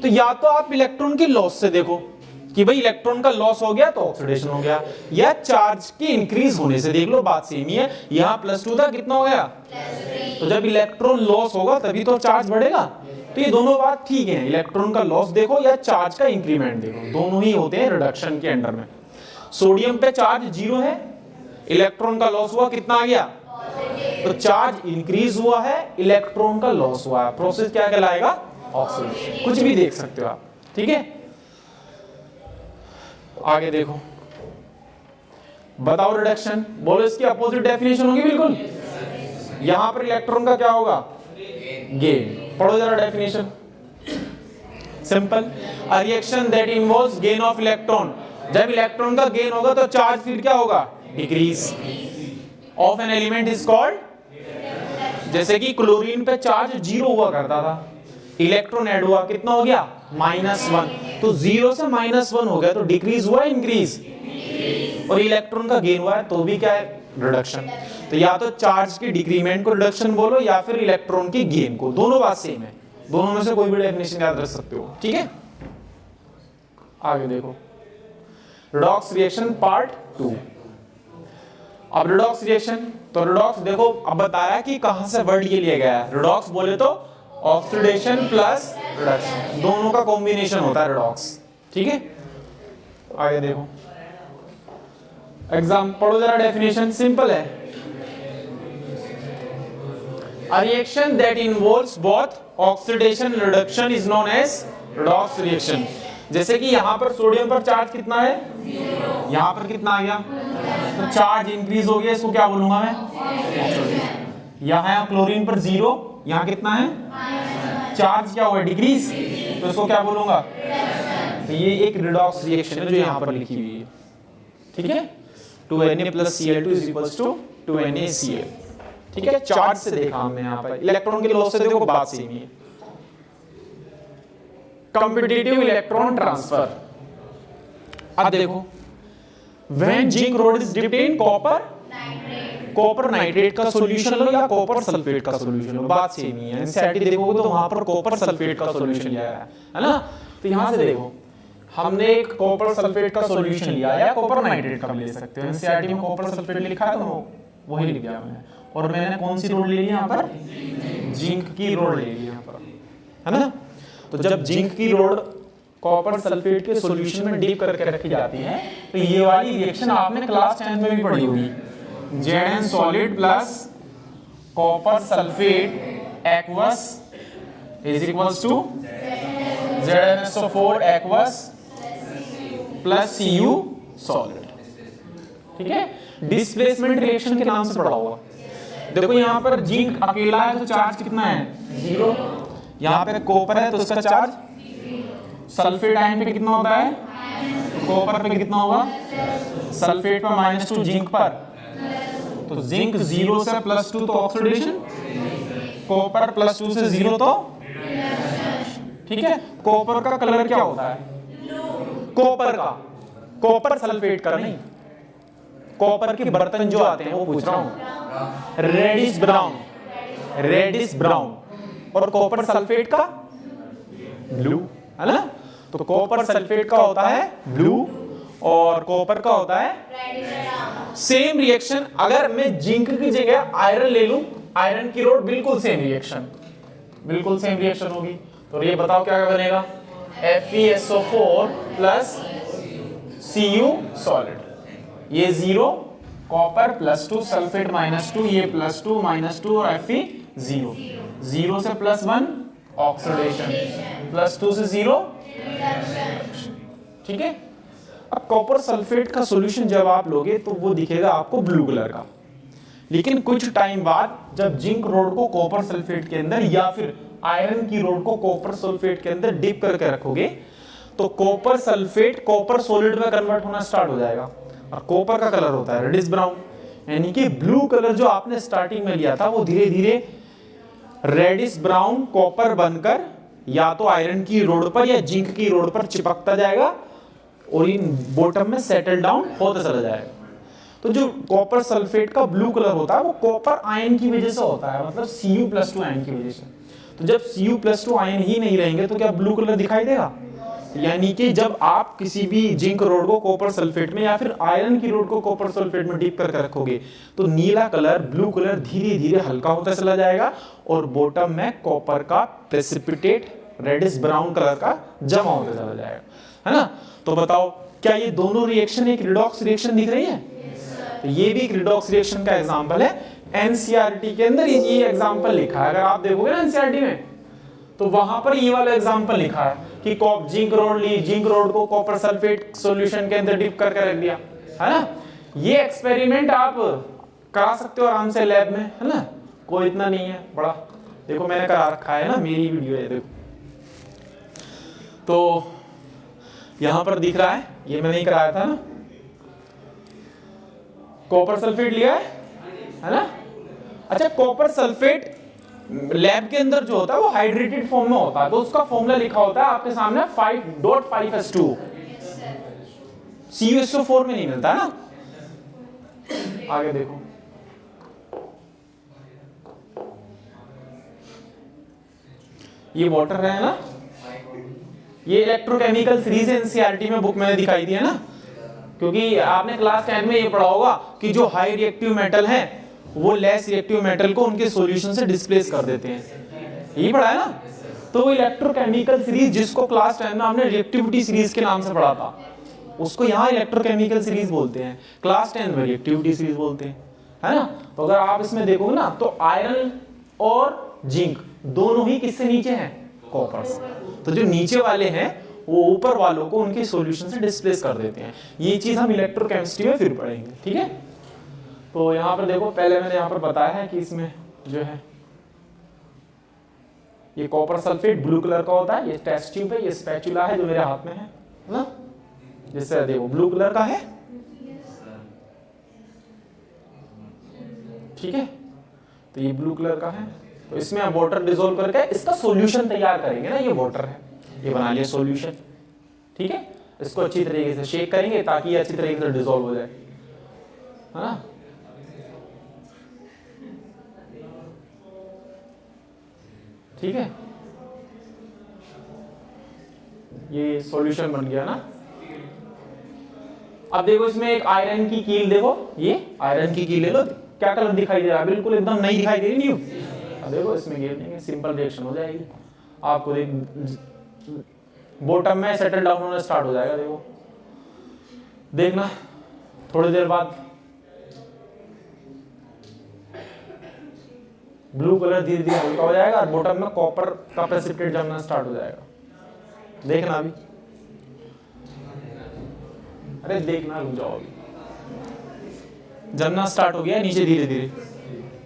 तो या तो आप इलेक्ट्रॉन के लॉस से देखो कि भाई इलेक्ट्रॉन का लॉस हो गया तो ऑक्सीडेशन हो गया, या चार्ज के इंक्रीज होने से देख लो, बात सेम ही है। यहां +2 था, कितना हो गया? तो जब इलेक्ट्रॉन लॉस होगा तभी तो चार्ज बढ़ेगा। तो ये दोनों बात ठीक है, इलेक्ट्रॉन का लॉस देखो या चार्ज का इंक्रीमेंट देखो, दोनों ही होते हैं रिडक्शन के अंडर में। सोडियम पे चार्ज 0 है, इलेक्ट्रॉन का लॉस हुआ, कितना आ गया? तो चार्ज इंक्रीज हुआ है, इलेक्ट्रॉन का लॉस हुआ है, प्रोसेस क्या कहलाएगा? ऑक्सीडेशन। कुछ भी देख सकते हो आप, ठीक है। आगे देखो, बताओ रिडक्शन, बोलो इसकी अपोजिट डेफिनेशन होगी बिल्कुल। यहां पर इलेक्ट्रॉन का क्या होगा? गेन। पढ़ो जरा definition, simple. A reaction that involves gain of electron, जब इलेक्ट्रॉन का गेन होगा तो चार्ज फिर क्या होगा? Decrease of an element is called, जैसे कि क्लोरीन पे चार्ज 0 हुआ करता था, इलेक्ट्रॉन ऐड हुआ, कितना हो गया? -1। तो 0 से -1 हो गया, तो डिक्रीज हुआ इंक्रीज, और इलेक्ट्रॉन का गेन हुआ है तो भी क्या है? रिडक्शन। तो या तो चार्ज के डिक्रीमेंट को रिडक्शन बोलो या फिर इलेक्ट्रॉन के गेन को, दोनों बात सेम है, दोनों में से कोई भी डेफिनेशन याद रख सकते हो, ठीक है। आगे देखो, रिडॉक्स रिएक्शन पार्ट 2। अब रिडॉक्स रिएक्शन, तो रिडॉक्स देखो अब बता रहा है कि कहां से वर्ड ये लिया गया है। रिडॉक्स बोले तो ऑक्सीडेशन प्लस रिडक्शन, दोनों का कॉम्बिनेशन होता है रिडॉक्स, ठीक है। आगे देखो, एग्जाम पढ़ो जरा, डेफिनेशन सिंपल है। A reaction that involves both oxidation and reduction is known as redox reaction। जैसे कि यहाँ पर सोडियम पर चार्ज कितना है? यहाँ पर कितना आ गया? तो चार्ज इंक्रीज हो गया, इसको क्या बोलूंगा मैं? यहाँ क्लोरीन पर 0, यहाँ कितना है, चार्ज क्या हुआ, डिक्रीज, तो इसको क्या बोलूंगा, तो ये एक रिडॉक्स रिएक्शन है जो यहाँ पर लिखी हुई है, ठीक है। 2Na + Cl2 = 2NaCl, ठीक है। चार्ज से देखा हमने यहाँ पर, इलेक्ट्रॉन के लॉस से देखो बात सेम ही है। कॉम्पिटिटिव इलेक्ट्रॉन ट्रांसफर, अब देखो when zinc road is dipped in copper nitrate का सॉल्यूशन लो या कॉपर सल्फेट का सॉल्यूशन लो, बात सेम ही है। एनसीईआरटी देखोगे तो वहां पर कॉपर सल्फेट का सॉल्यूशन लिया है ना। तो यहां से देखो हमने एक कॉपर सल्फेट का सॉल्यूशन लिया या कॉपर नाइट्रेट का ले सकते हो। एनसीईआरटी में कॉपर सल्फेट लिखा है तो वही लिख दिया मैंने। और मैंने कौन सी रोड ले ली यहाँ पर, जिंक की रोड ले ली यहाँ पर, है ना। तो जब जिंक की रोड कॉपर सल्फेट के सॉल्यूशन में डीप करके रखी जाती है तो ये वाली रिएक्शन आपने क्लास 10 में भी पढ़ी होगी। Zn solid plus copper sulfate aqueous is equals to ZnSO4 aqueous plus Cu solid, ठीक है। डिस्प्लेसमेंट रिएक्शन के नाम से पढ़ा होगा। देखो यहाँ पर जिंक अकेला है तो चार्ज कितना है, 0। यहाँ पे कॉपर है तो उसका चार्ज, सल्फेट आयन पे कितना होता है, कॉपर पे कितना होगा, सल्फेट पर -2, जिंक पर, तो जिंक 0 से +2 तो ऑक्सीडेशन, कॉपर +2 से 0 तो, ठीक है। कॉपर का कलर क्या होता है, कॉपर का, कॉपर सल्फेट का नहीं, कॉपर के बर्तन जो आते हैं वो पूछ रहा हूं, रेडिश ब्राउन, रेडिश ब्राउन, और कॉपर सल्फेट का ब्लू, है ना। तो कॉपर सल्फेट का होता है ब्लू और कॉपर का होता है सेम रिएक्शन। अगर मैं जिंक की जगह आयरन ले लूं, आयरन की रोड बिल्कुल सेम रिएक्शन, बिल्कुल सेम रिएक्शन होगी। तो ये बताओ क्या बनेगा, FeSO4 प्लस Cu सॉलिड, ये 0, कॉपर +2, सल्फेट -2, ये +2 -2 और Fe 0, 0 से +1 ऑक्सीडेशन, +2 से 0, ठीक है। अब कॉपर सल्फेट का सॉल्यूशन जब आप लोगे तो वो दिखेगा आपको ब्लू कलर का, लेकिन कुछ टाइम बाद जब जिंक रोड को कॉपर सल्फेट के अंदर या फिर आयरन की रोड को कॉपर सल्फेट के अंदर डिप करके रखोगे तो कॉपर सल्फेट कॉपर सॉलिड में कन्वर्ट होना स्टार्ट हो जाएगा और कॉपर का कलर होता है रेडिश ब्राउन, यानी कि ब्लू कलर जो आपने स्टार्टिंग में लिया था वो धीरे धीरे रेडिश ब्राउन कॉपर बनकर या तो आयरन की रोड पर या जिंक की रोड पर चिपकता जाएगा और इन बॉटम में सेटल डाउन होता चला जाएगा। तो जो कॉपर सल्फेट का ब्लू कलर होता है वो कॉपर आयन की वजह से होता है, मतलब Cu+2 आयन की वजह से। तो जब Cu+2 आयन ही नहीं रहेंगे तो क्या ब्लू कलर दिखाई देगा, यानी कि जब आप किसी भी जिंक रोड को कॉपर सल्फेट में या फिर आयरन की रोड को कॉपर सल्फेट में डीप करके रखोगे तो नीला कलर, ब्लू कलर धीरे धीरे हल्का होता चला जाएगा और बॉटम में कॉपर का प्रेसिपिटेट रेडिश ब्राउन कलर का जमा होता चला जाएगा, है ना। तो बताओ क्या ये दोनों रिएक्शन एक रिडॉक्स रिएक्शन दिख रही है? तो ये भी एक रिडॉक्स रिएक्शन का एग्जांपल है। एनसीईआरटी के अंदर ये एग्जांपल लिखा है, अगर आप देखोगे ना एनसीईआरटी में तो वहां पर ये वाला एग्जांपल लिखा है कि जिंक रोड ली, जिंक रोड को कॉपर सल्फेट सॉल्यूशन के अंदर डिप करके रख दिया, है ना। ये एक्सपेरिमेंट आप करा सकते हो आराम से लैब में, है ना, कोई इतना नहीं है बड़ा। देखो मैंने करा रखा है ना, मेरी वीडियो है देखो। तो यहां पर दिख रहा है, ये मैंने ही कराया था ना, कॉपर सल्फेट लिया है ना। अच्छा, कॉपर सल्फेट लैब के अंदर जो होता है वो हाइड्रेटेड फॉर्म में होता है, तो उसका फॉर्मूला लिखा होता है आपके सामने 5.5s2, CuSO4 में नहीं मिलता है ना। आगे देखो, ये वाटर है ना, ये इलेक्ट्रोकेमिकल सीरीज एनसीईआरटी में बुक में दिखाई दी है ना, क्योंकि आपने क्लास 10 में ये पढ़ा होगा कि जो हाई रिएक्टिव मेटल है वो लेस रिएक्टिव मेटल को उनके सॉल्यूशन से डिस्प्लेस कर देते हैं, यही पढ़ा है ना। तो इलेक्ट्रोकेमिकल सीरीज जिसको क्लास 10 में हमने रिएक्टिविटी सीरीज के नाम से पढ़ा था उसको यहाँ इलेक्ट्रोकेमिकल सीरीज बोलते हैं, क्लास 10 में रिएक्टिविटी सीरीज बोलते हैं, है ना। तो अगर आप इसमें देखोगे ना तो आयरन और जिंक दोनों ही किससे नीचे हैं, कॉपर से। तो जो नीचे वाले हैं वो ऊपर वालों को उनके सॉल्यूशन से डिस्प्लेस कर देते हैं। ये चीज हम इलेक्ट्रोकेमिस्ट्री में फिर पढ़ेंगे, ठीक है। तो यहाँ पर देखो, पहले मैंने यहाँ पर बताया है कि इसमें जो है ये कॉपर सल्फेट ब्लू कलर का होता है, ये टेस्ट ट्यूब है, ये स्पैचुला है जो मेरे हाथ में है ना, जिससे देखो ब्लू कलर का है, ठीक है, तो ये ब्लू कलर का है। तो इसमें आप वाटर डिसॉल्व करके इसका सॉल्यूशन तैयार करेंगे ना, ये वाटर है, ये बना लिया सॉल्यूशन, ठीक है। इसको अच्छी तरीके से शेक करेंगे ताकि ये अच्छी तरीके से डिसॉल्व हो जाए, है ना। ठीक है, ये सॉल्यूशन बन गया ना। अब देखो इसमें एक आयरन की कील, देखो ये आयरन की कील ले लो, क्या कलर दिखाई दे रहा है, बिल्कुल एकदम नई दिखाई दे रही न्यू। अब देखो इसमें गिर देंगे, सिंपल रिएक्शन हो जाएगी, आपको देख बॉटम में सेटल डाउन होना स्टार्ट हो जाएगा। देखो देखना थोड़ी देर बाद ब्लू कलर धीरे धीरे हल्का हो जाएगा और बॉटम में कॉपर का प्रेसिपिटेट जमना स्टार्ट हो जाएगा। देखना अभी, अरे देखना, रुक जाओ, अभी जमना स्टार्ट हो गया नीचे धीरे धीरे,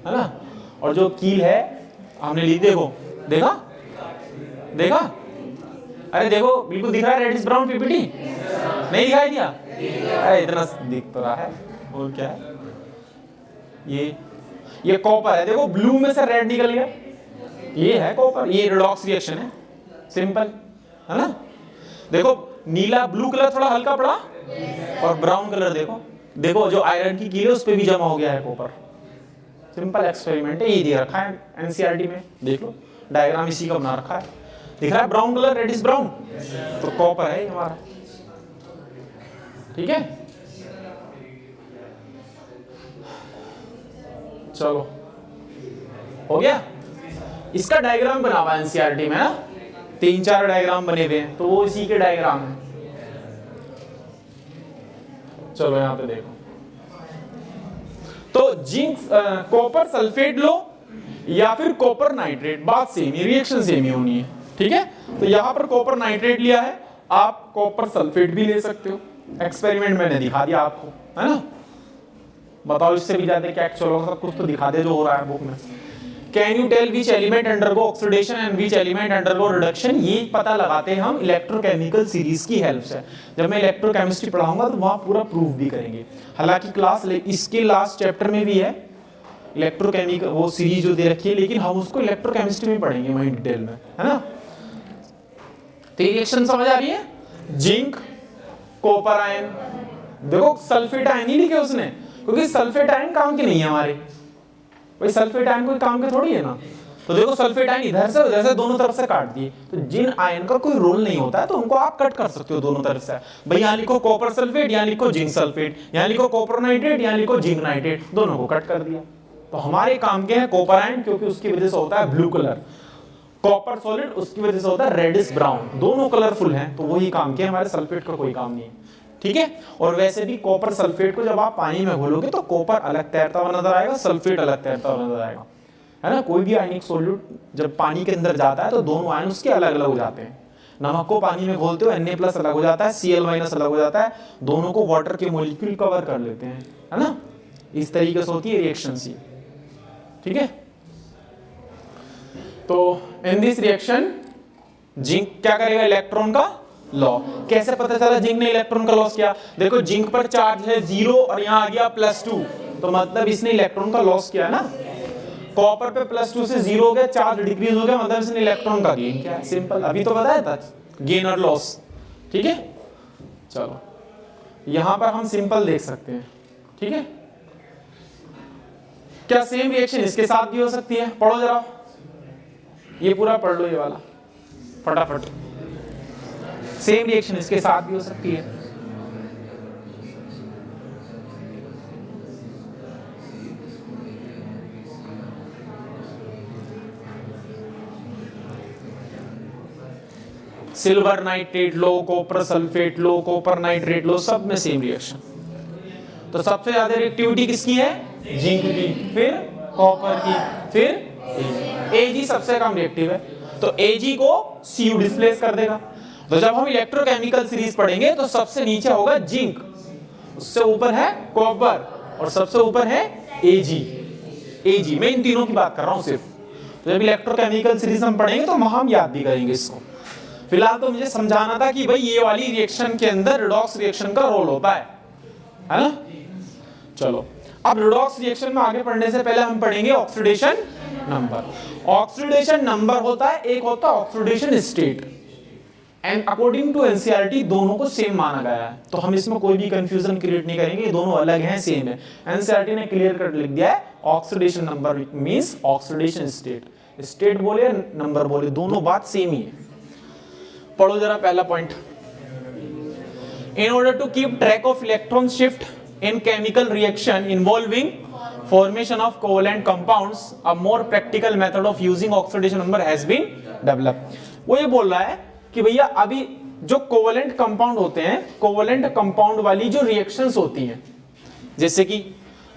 है ना। और जो कील है हमने ली, देखो देखा देखा, अरे देखो बिल्कुल दिख रहा है रेडिश ब्राउन पीपीटी, नहीं दिखाई दिया, अरे इतना दिख तो रहा है। और क्या है, ये कॉपर है, देखो ब्लू में से रेड निकल गया, ये है कॉपर, ये रिडॉक्स रिएक्शन है, सिंपल, है ना। देखो नीला ब्लू कलर थोड़ा हल्का पड़ा और ब्राउन कलर देखो, देखो जो आयरन की कील है उस पे भी जमा हो गया है कॉपर। सिंपल एक्सपेरिमेंट है, ये दिया रखा है एनसीईआरटी में, देख लो डायग्राम इसी का बना रखा है, दिख रहा है ब्राउन कलर, रेडिश ब्राउन, तो कॉपर है हमारा, ठीक है। चलो हो गया, इसका डायग्राम बना हुआ एनसीईआरटी में ना, 3-4 डायग्राम बने हुए हैं, तो वो इसी के डायग्राम है। चलो यहां पे देखो, तो जिंक कॉपर सल्फेट लो या फिर कॉपर नाइट्रेट, बात सेम ही, रिएक्शन सेम ही होनी है, ठीक है। तो यहां पर कॉपर नाइट्रेट लिया है, आप कॉपर सल्फेट भी ले सकते हो, एक्सपेरिमेंट मैंने दिखा दिया आपको, है ना। बताओ इससे भी ज्यादा क्या एक्चुअल होगा, सब कुछ तो दिखा दे जो हो रहा है बुक में। Can you tell which element undergo oxidation and which element undergo reduction, ये पता लगाते हैं हम इलेक्ट्रोकेमिकल सीरीज की हेल्प से। जब मैं इलेक्ट्रोकेमिस्ट्री पढ़ाऊंगा तो वहां पूरा प्रूफ भी करेंगे, हालांकि क्लास इसके लास्ट चैप्टर में भी है इलेक्ट्रोकेमिकल वो सीरीज जो दे रखी है, लेकिन हम उसको इलेक्ट्रोकेमिस्ट्री में पढ़ेंगे वहीं डिटेल में, है ना। तो रिएक्शन समझ आ रही है, जिंक कॉपर आयन, देखो सल्फेट आयन ही लिखे उसने, क्योंकि सल्फेट आयन काम के नहीं है हमारे, भाई सल्फेट आयन कोई काम के थोड़ी है ना। तो देखो सल्फेट आयन इधर से उधर से दोनों तरफ से काट दिए, तो जिन आयन का कोई रोल नहीं होता है तो उनको आप कट कर सकते हो दोनों तरफ से। भाई यहाँ लिखो कॉपर सल्फेट, यहाँ लिखो जिंक सल्फेट, यहाँ लिखो कॉपर नाइट्रेट, यहाँ लिखो जिंक नाइट्रेट, दोनों को कट कर दिया। तो हमारे काम के है कॉपर आयन, क्योंकि उसकी वजह से होता है ब्लू कलर, कॉपर सॉलिड उसकी वजह से होता है रेडिश ब्राउन, दोनों कलरफुल हैं, तो वही काम के, हमारे सल्फेट का कोई काम नहीं है, ठीक है। और वैसे भी कॉपर सल्फेट को जब आप पानी में घोलोगे तो कॉपर अलग तैरता हुआ नजर आएगा, सल्फेट अलग तैरता हुआ नजर आएगा, है ना। कोई भी आयनिक सॉल्यूट जब पानी के अंदर जाता है तो दोनों आयन उसके अलग अलग हो जाते हैं। नमक को पानी में घोलते हो Na+ अलग हो जाता है, Cl- अलग हो जाता है, दोनों को वाटर के मॉलिक्यूल कवर कर लेते हैं, है ना। इस तरीके से होती है रिएक्शन सी, ठीक है। तो इन दिस रिएक्शन जिंक क्या करेगा, इलेक्ट्रॉन का लॉ। कैसे पता चला जिंक ने इलेक्ट्रॉन का लॉस किया, देखो जिंक पर चार्ज है 0 और यहाँ आ गया +2, तो मतलब इसने इलेक्ट्रॉन का लॉस किया ना। कॉपर पे +2 से 0 हो गया, चार्ज डिक्रीज हो गया, मतलब इसने इलेक्ट्रॉन का गेन किया, सिंपल, अभी तो बताया था गेन और लॉस, ठीक है। चलो यहां पर हम सिंपल देख सकते हैं, ठीक है। क्या सेम रिएक्शन इसके साथ भी हो सकती है, पढ़ो जरा, ये पूरा पढ़ लो ये वाला फटाफट। सेम रिएक्शन इसके साथ भी हो सकती है, सिल्वर नाइट्रेट लो, कॉपर सल्फेट लो, कॉपर नाइट्रेट लो, सब में सेम रिएक्शन। तो सबसे ज्यादा रिएक्टिविटी किसकी है, जिंक की, फिर कॉपर की, फिर Ag सबसे कम रिएक्टिव है, तो Ag को Cu डिस्प्लेस कर देगा। तो जब हम इलेक्ट्रोकेमिकल सीरीज पढ़ेंगे तो सबसे नीचे होगा जिंक, उससे ऊपर है कॉपर और सबसे ऊपर है Ag, Ag, मैं इन तीनों की बात कर रहा हूं सिर्फ। तो जब इलेक्ट्रोकेमिकल सीरीज हम पढ़ेंगे तो हम याद भी करेंगे इसको। फिलहाल तो मुझे समझाना था कि भाई ये वाली रिएक्शन के अंदर रिडॉक्स रिएक्शन का रोल होता है ना। चलो अब रिडॉक्स रिएक्शन में आगे पढ़ने से पहले हम पढ़ेंगे ऑक्सीडेशन नंबर। ऑक्सीडेशन नंबर होता है, एक होता है oxidation state, and according to NCERT दोनों को सेम माना गया है, तो हम इसमें कोई भी कंफ्यूजन क्रिएट नहीं करेंगे, दोनों अलग हैं, सेम है। एनसीईआरटी ने क्लियर कट लिख दिया है oxidation number means oxidation state, state बोले नंबर बोले दोनों बात सेम ही है। पढ़ो जरा पहला point, in order to keep track of electron shift in chemical reaction involving formation of covalent compounds, a more practical method of using oxidation number has been developed। वो ये बोल रहा है कि भैया अभी जो कोवलेंट कंपाउंड होते हैं, कोवलेंट कंपाउंड वाली जो रिएक्शंस होती हैं, जैसे कि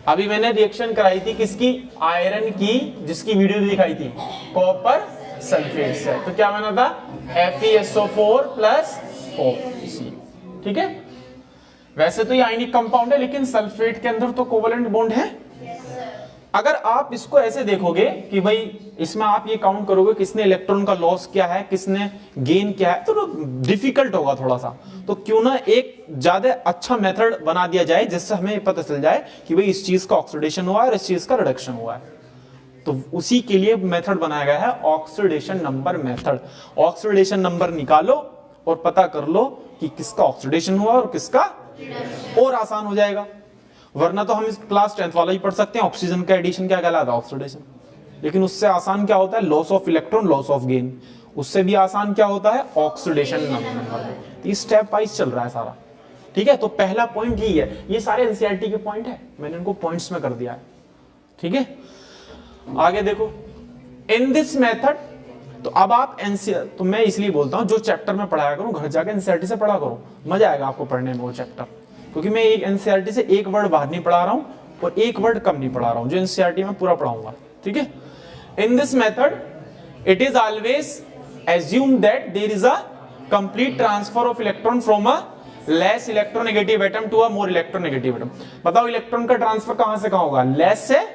अभी मैंने रिएक्शन कराई थी किसकी, आयरन की, जिसकी वीडियो भी दिखाई थी, कॉपर सल्फेट से, तो क्या बना था FeSO4 प्लस O, ठीक है। वैसे तो ये आयनिक कंपाउंड है, लेकिन सल्फेट के अंदर तो कोवलेंट बॉन्ड है। अगर आप इसको ऐसे देखोगे कि भाई इसमें आप ये काउंट करोगे किसने इलेक्ट्रॉन का लॉस क्या है, किसने गेन क्या है, तो डिफिकल्ट होगा थोड़ा सा। तो क्यों ना एक ज्यादा अच्छा मेथड बना दिया जाए जिससे हमें पता चल जाए कि भाई इस चीज का ऑक्सीडेशन हुआ है और इस चीज का रिडक्शन हुआ है। तो उसी के लिए मेथड बनाया गया है oxidation number method. Oxidation number निकालो और पता कर लो कि किसका ऑक्सीडेशन हुआ और किसका, और आसान हो जाएगा। वरना तो हम इस क्लास 10th वाला ही पढ़ सकते हैं, ऑक्सीजन का एडिशन क्या कहलाता है, ऑक्सीडेशन। लेकिन उससे आसान क्या होता है, loss of electron, loss of gain. उससे भी आसान क्या होता है, ऑक्सीडेशन नंबर। तो स्टेप वाइज चल रहा है सारा, ठीक है। तो पहला पॉइंट यही है, ये सारे एनसीईआरटी के पॉइंट है, मैंने इनको पॉइंट्स में कर दिया है, ठीक है। आगे देखो, इन दिस मेथड, तो अब आप एनसीईआरटी, तो मैं इसलिए बोलता हूं जो चैप्टर में पढ़ाया करूं घर जाकर एनसीईआरटी से पढ़ा करो, मजा आएगा आपको पढ़ने में वो चैप्टर। क्योंकि मैं एक एनसीईआरटी से एक वर्ड बाहर नहीं पढ़ा रहा हूं और एक वर्ड कम नहीं पढ़ा रहा हूं, जो एनसीईआरटी में पूरा पढ़ाऊंगा, ठीक है। In this method it is always assume that there is a complete transfer of electron from a less electronegative atom to a more electronegative atom. बताओ इलेक्ट्रॉन का ट्रांसफर कहां से कहां होगा, लेस से,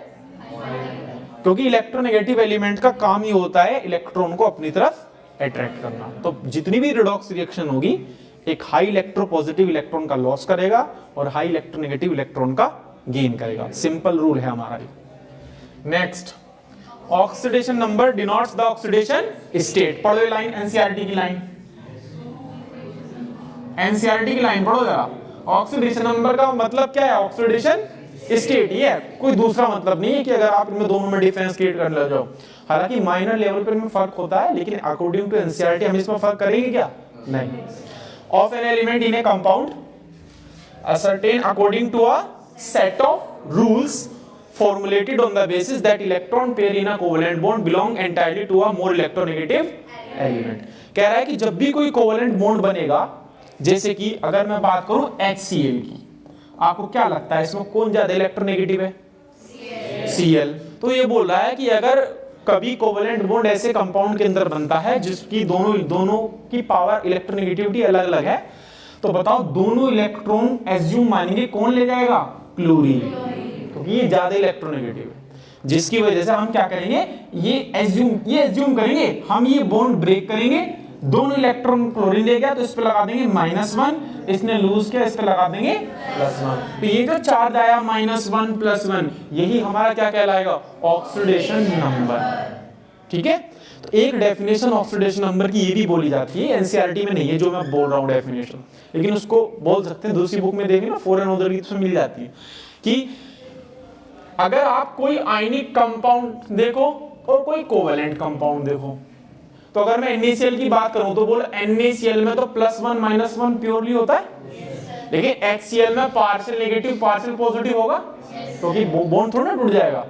क्योंकि इलेक्ट्रोनेगेटिव एलिमेंट का काम ही होता है इलेक्ट्रॉन को अपनी तरफ अट्रैक्ट करना। तो जितनी भी रिडॉक्स रिएक्शन होगी एक हाई इलेक्ट्रोपॉजिटिव इलेक्ट्रॉन का लॉस करेगा और हाई इलेक्ट्रोनेगेटिव इलेक्ट्रॉन का गेन करेगा। सिंपल रूल है हमारा ये। Next, oxidation number denotes the oxidation state. पढ़ो लाइन, एनसीईआरटी की लाइन, एनसीईआरटी की लाइन पढ़ो जरा। ऑक्सीडेशन नंबर का मतलब क्या है, ऑक्सीडेशन स्टेट, ये है, कोई दूसरा मतलब नहीं है कि अगर आप इनमें दोनों में डिफरेंस क्रिएट कर ले जाओ। हालांकि माइनर लेवल पर इनमें फर्क होता है, लेकिन अकॉर्डिंग टू एनसीईआरटी हम इसमें फर्क करेंगे क्या, नहीं। Of an element in A compound ascertain according to a set of rules formulated on the basis that electron pair in a covalent bond belong entirely to a more electronegative element। कह रहा है कि जब भी कोई covalent bond बनेगा, जैसे कि अगर मैं बात करूं HCl की, आपको क्या लगता है इसमें कौन ज्यादा इलेक्ट्रोनेगेटिव है, Cl। तो ये बोल रहा है कि अगर कभी कोवलेंट बॉन्ड ऐसे कंपाउंड के अंदर बनता है जिसकी दोनों की पावर इलेक्ट्रोनेगेटिविटी अलग अलग है, तो बताओ दोनों इलेक्ट्रॉन एज्यूम मानेंगे कौन ले जाएगा, क्लोरीन, क्योंकि ये ज्यादा इलेक्ट्रोनेगेटिव है। जिसकी वजह से हम क्या करेंगे, ये एज्यूम करेंगे, हम ये बॉन्ड ब्रेक करेंगे, दोनों इलेक्ट्रॉन क्लोरीन ले गया तो इस पे लगा देंगे -1, इसने लूज किया इस पे लगा देंगे +1। तो ये जो चार्ज आया -1 +1, यही हमारा क्या कहलाएगा, ऑक्सीडेशन नंबर, ठीक है। तो एक डेफिनेशन ऑक्सीडेशन नंबर की ये भी बोली जाती है, एनसीईआरटी में नहीं है जो मैं बोल रहा हूं डेफिनेशन, लेकिन उसको बोल सकते हैं, दूसरी बुक में देखें ना, फॉरेन ऑथर की उसमें मिल जाती है कि अगर आप कोई आयनिक कंपाउंड देखो और कोई कोवेलेंट कंपाउंड देखो, तो अगर मैं NaCl की बात करूं तो बोल NaCl में तो +1 -1 प्योरली होता है, लेकिन HCl में पार्शियल नेगेटिव पार्शियल पॉजिटिव होगा, क्योंकि बॉन्ड थोड़ा टूट जाएगा।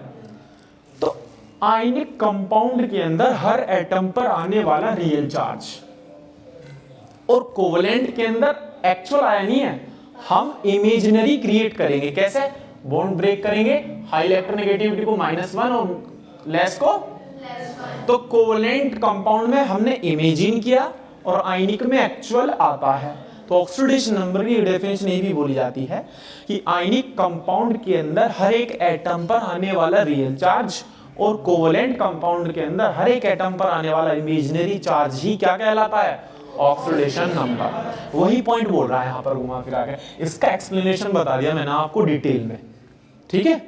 तो आयनिक कंपाउंड के अंदर हर एटम पर आने वाला रियल चार्ज, और कोवेलेंट के अंदर एक्चुअल आया नहीं है, हम इमेजिनरी क्रिएट करेंगे। कैसे, बॉन्ड ब्रेक करेंगे, हाई इलेक्ट्रोनेगेटिविटी को -1 और लेस को, तो कोवेलेंट कंपाउंड में हमने इमेजिन किया और आयनिक में एक्चुअल आता है। तो ऑक्सीडेशन नंबर की डेफिनेशन ये भी बोली जाती है कि आयनिक कंपाउंड के अंदर हर एक एटम पर आने वाला रियल चार्ज और कोवेलेंट कंपाउंड के अंदर हर एक एटम पर आने वाला इमेजिनरी चार्ज ही क्या कहलाता है, ऑक्सीडेशन नंबर। वही पॉइंट बोल रहा है यहां पर घुमा फिरा के। इसका एक्सप्लेनेशन बता दिया मैंने आपको डिटेल में, ठीक है।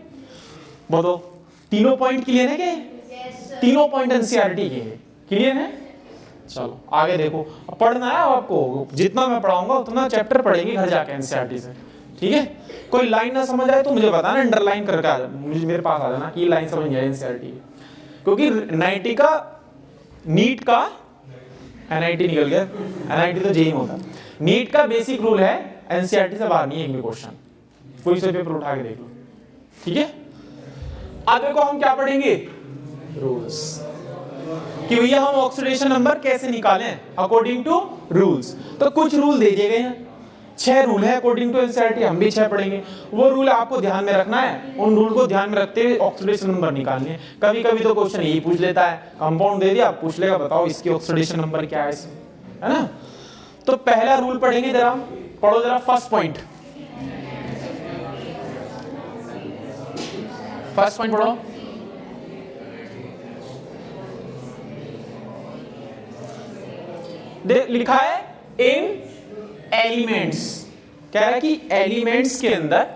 बोलो तीनों पॉइंट क्लियर है क्या? तीनों पॉइंट एनसीईआरटी के क्लियर है। चलो आगे देखो, पढ़ना है आपको, जितना मैं पढ़ाऊंगा उतना चैप्टर पढ़ेंगे घर जाके एनसीईआरटी से, ठीक है। कोई लाइन ना समझ आए तो मुझे बताना, अंडरलाइन करके आ जाना, मुझे मेरे पास आ जाना कि ये लाइन समझ नहीं आई एनसीईआरटी, क्योंकि 90 का नीट का एनआईटी निकल गया, एनआईटी तो जेईई होता। नीट का बेसिक रूल है एनसीईआरटी से बाहर नहीं है एक भी क्वेश्चन, कोई से पेपर उठा के देख लो, ठीक है। अब देखो हम क्या पढ़ेंगे, रूल्स, कि भैया हम ऑक्सीडेशन नंबर कैसे निकालें अकॉर्डिंग टू रूल्स। तो कुछ रूल दे दिए गए हैं, 6 रूल है अकॉर्डिंग टू एनसीईआरटी, हम भी 6 पढ़ेंगे। वो रूल आपको ध्यान में रखना है, उन रूल को ध्यान में रखते हुए ऑक्सीडेशन नंबर निकालने हैं। कभी कभी तो क्वेश्चन यही पूछ लेता है, कंपाउंड दे दिया, पूछ लेगा बताओ इसकी ऑक्सीडेशन नंबर क्या है ना। तो पहला रूल पढ़ेंगे, जरा पढ़ो जरा फर्स्ट पॉइंट, फर्स्ट पॉइंट पढ़ो। लिखा है इन एलिमेंट्स, कह रहा है कि एलिमेंट्स के अंदर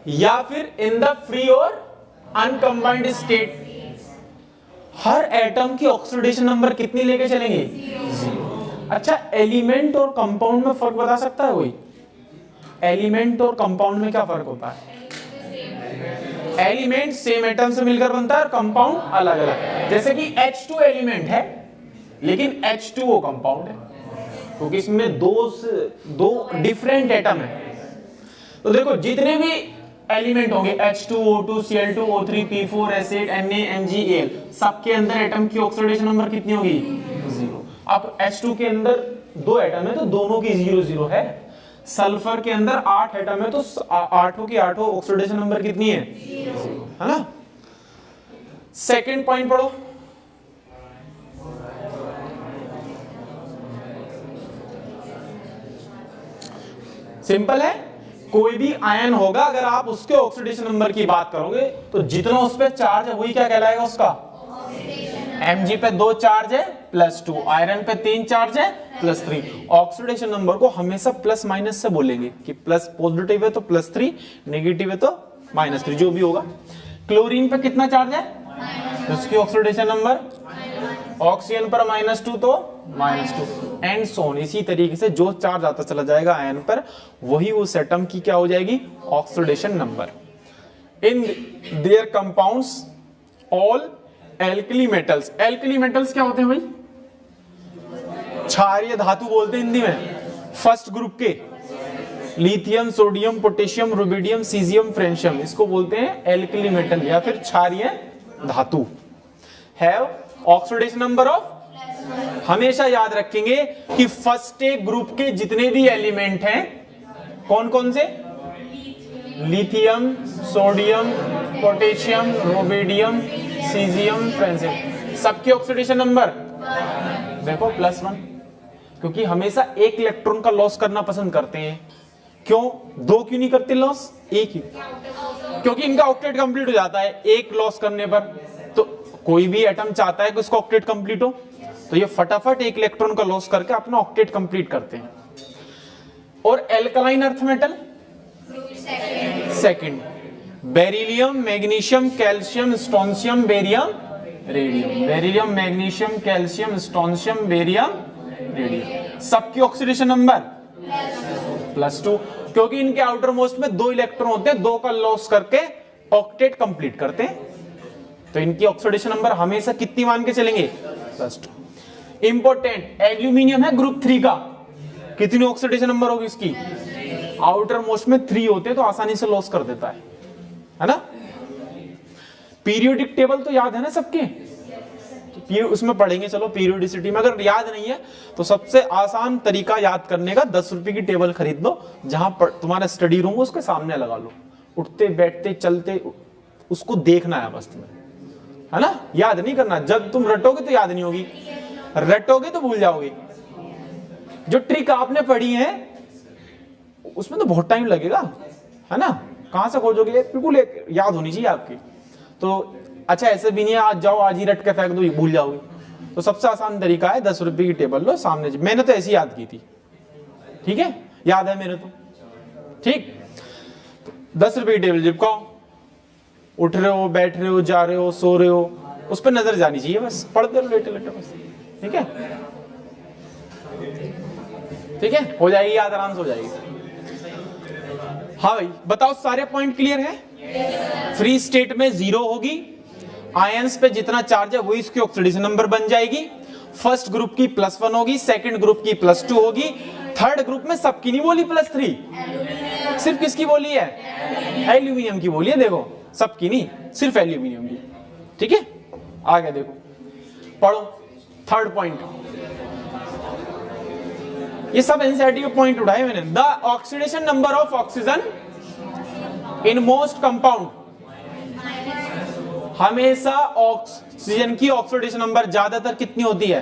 या फिर इन द फ्री और अनकंबाइंड स्टेट हर एटम की ऑक्सीडेशन नंबर कितनी लेके चलेंगे, 0। अच्छा, एलिमेंट और कंपाउंड में फर्क बता सकता है कोई? एलिमेंट और कंपाउंड में क्या फर्क होता है? एलिमेंट सेम एटम से मिलकर बनता है और कंपाउंड अलग अलग। जैसे कि H2 एलिमेंट है लेकिन H2O कंपाउंड है, क्योंकि इसमें दो डिफरेंट एटम है। तो देखो जितने भी एलिमेंट होंगे H2O2 Cl2O3 P4 acid Na MgAl, सबके अंदर एटम की ऑक्सीडेशन नंबर कितनी होगी, 0। अब H2 के अंदर 2 एटम है तो दोनों की 0 है। सल्फर के अंदर 8 एटम है तो 8 की 8 ऑक्सीडेशन नंबर कितनी है, 0, है ना। सेकंड पॉइंट पढ़ो, सिंपल है, कोई भी आयन होगा अगर आप उसके ऑक्सीडेशन नंबर की बात करोगे तो जितना उस पे चार्ज है वही क्या कहलाएगा उसका, Mg पे 2 चार्ज है +2, आयरन पे 3 चार्ज है +3। ऑक्सीडेशन नंबर को हमेशा प्लस माइनस से बोलेंगे कि प्लस पॉजिटिव है तो +3, नेगेटिव है तो -3, जो भी होगा। क्लोरीन पे कितना चार्ज है, उसकी ऑक्सीडेशन नंबर, ऑक्सीजन पर -2 तो -2 एंड सोन। इसी तरीके से जो चार्ज आता चला जाएगा आयन पर वही उस एटम की क्या हो जाएगी, oxidation number. In their compounds all alkali metals, alkali metals क्या होते हैं भाई, क्षारीय धातु बोलते हैं हिंदी में। फर्स्ट ग्रुप के lithium, sodium, potassium, rubidium, caesium, francium, इसको बोलते हैं एल्कली मेटल या फिर क्षारीय धातु। हैव ऑक्सीडेशन नंबर ऑफ, हमेशा याद रखेंगे कि फर्स्ट ए ग्रुप के जितने भी एलिमेंट हैं, कौन कौन से, lithium, sodium, potassium, rubidium, caesium, francium, सबके ऑक्सीडेशन नंबर देखो +1, क्योंकि हमेशा एक इलेक्ट्रॉन का लॉस करना पसंद करते हैं। क्यों, 2 क्यों नहीं करते लॉस, 1 ही, क्योंकि इनका ऑक्टेट कंप्लीट हो जाता है एक लॉस करने पर। तो कोई भी एटम चाहता है कि उसका ऑक्टेट कंप्लीट हो, तो ये फटाफट एक इलेक्ट्रॉन का लॉस करके अपना ऑक्टेट कंप्लीट करते हैं। और alkaline earth metal second, beryllium, magnesium, calcium, strontium, barium, radium, beryllium, magnesium, calcium, strontium, barium, radium, सबकी ऑक्सीडेशन नंबर +2, क्योंकि इनके आउटर मोस्ट में 2 इलेक्ट्रॉन होते हैं, 2 का लॉस करके ऑक्टेट कंप्लीट करते हैं। तो इनकी ऑक्सीडेशन नंबर हमेशा कितनी मान के चलेंगे, +2। इंपॉर्टेंट, एल्यूमिनियम है ग्रुप 3 का, कितनी ऑक्सीडेशन नंबर होगी इसकी, आउटर मोस्ट में 3 होते हैं तो आसानी से लॉस कर देता है ना। पीरियोडिक टेबल तो याद है ना सबके, उसमें पढ़ेंगे, चलो पीरियोडिसिटी में। अगर याद नहीं है तो सबसे आसान तरीका याद करने का 10 रुपए की टेबल खरीद लो, जहां तुम्हारा स्टडी रूम हो उसके सामने लगा लो, उठते बैठते चलते उसको देखना है बस तुम्हें, है ना। याद नहीं करना, जब तुम रटोगे तो याद नहीं होगी, रटोगे तो भूल जाओगे। जो ट्रिक आपने पढ़ी है उसमें तो बहुत टाइम लगेगा, है ना, कहां से खोजोगे, बिल्कुल याद होनी चाहिए आपकी। तो अच्छा ऐसे भी नहीं है आज जाओ आज ही रट के फेंक दो भूल जाओगे। तो सबसे आसान तरीका है 10 रुपए की टेबल लो सामने, मैंने तो ऐसी याद की थी, ठीक है, याद है मेरे तो, ठीक। 10 रुपए की टेबल चिपकाओ, उठ रहे हो बैठ रहे हो जा रहे हो सो रहे हो, उस पर नजर जानी चाहिए, बस पढ़ते रहो लेटे लेटे बस, ठीक है, ठीक है, हो जाएगी याद, आराम से हो जाएगी। हाँ भाई बताओ सारे पॉइंट क्लियर है। फ्री स्टेट में 0 होगी, आयंस पे जितना चार्ज है वही इसकी ऑक्सीडेशन नंबर बन जाएगी। फर्स्ट ग्रुप की +1 होगी, सेकंड ग्रुप की +2 होगी, थर्ड ग्रुप में सबकी नहीं बोली +3, सिर्फ किसकी बोली है, एल्यूमिनियम की बोली है, देखो सबकी नहीं सिर्फ एल्यूमिनियम की, ठीक है। आगे देखो पढ़ो थर्ड पॉइंट, ये सब एनसीईआरटी के पॉइंट उठाए मैंने। The oxidation number of oxygen in most compound, हमेशा ऑक्सीजन की ऑक्सीडेशन नंबर ज्यादातर कितनी होती है,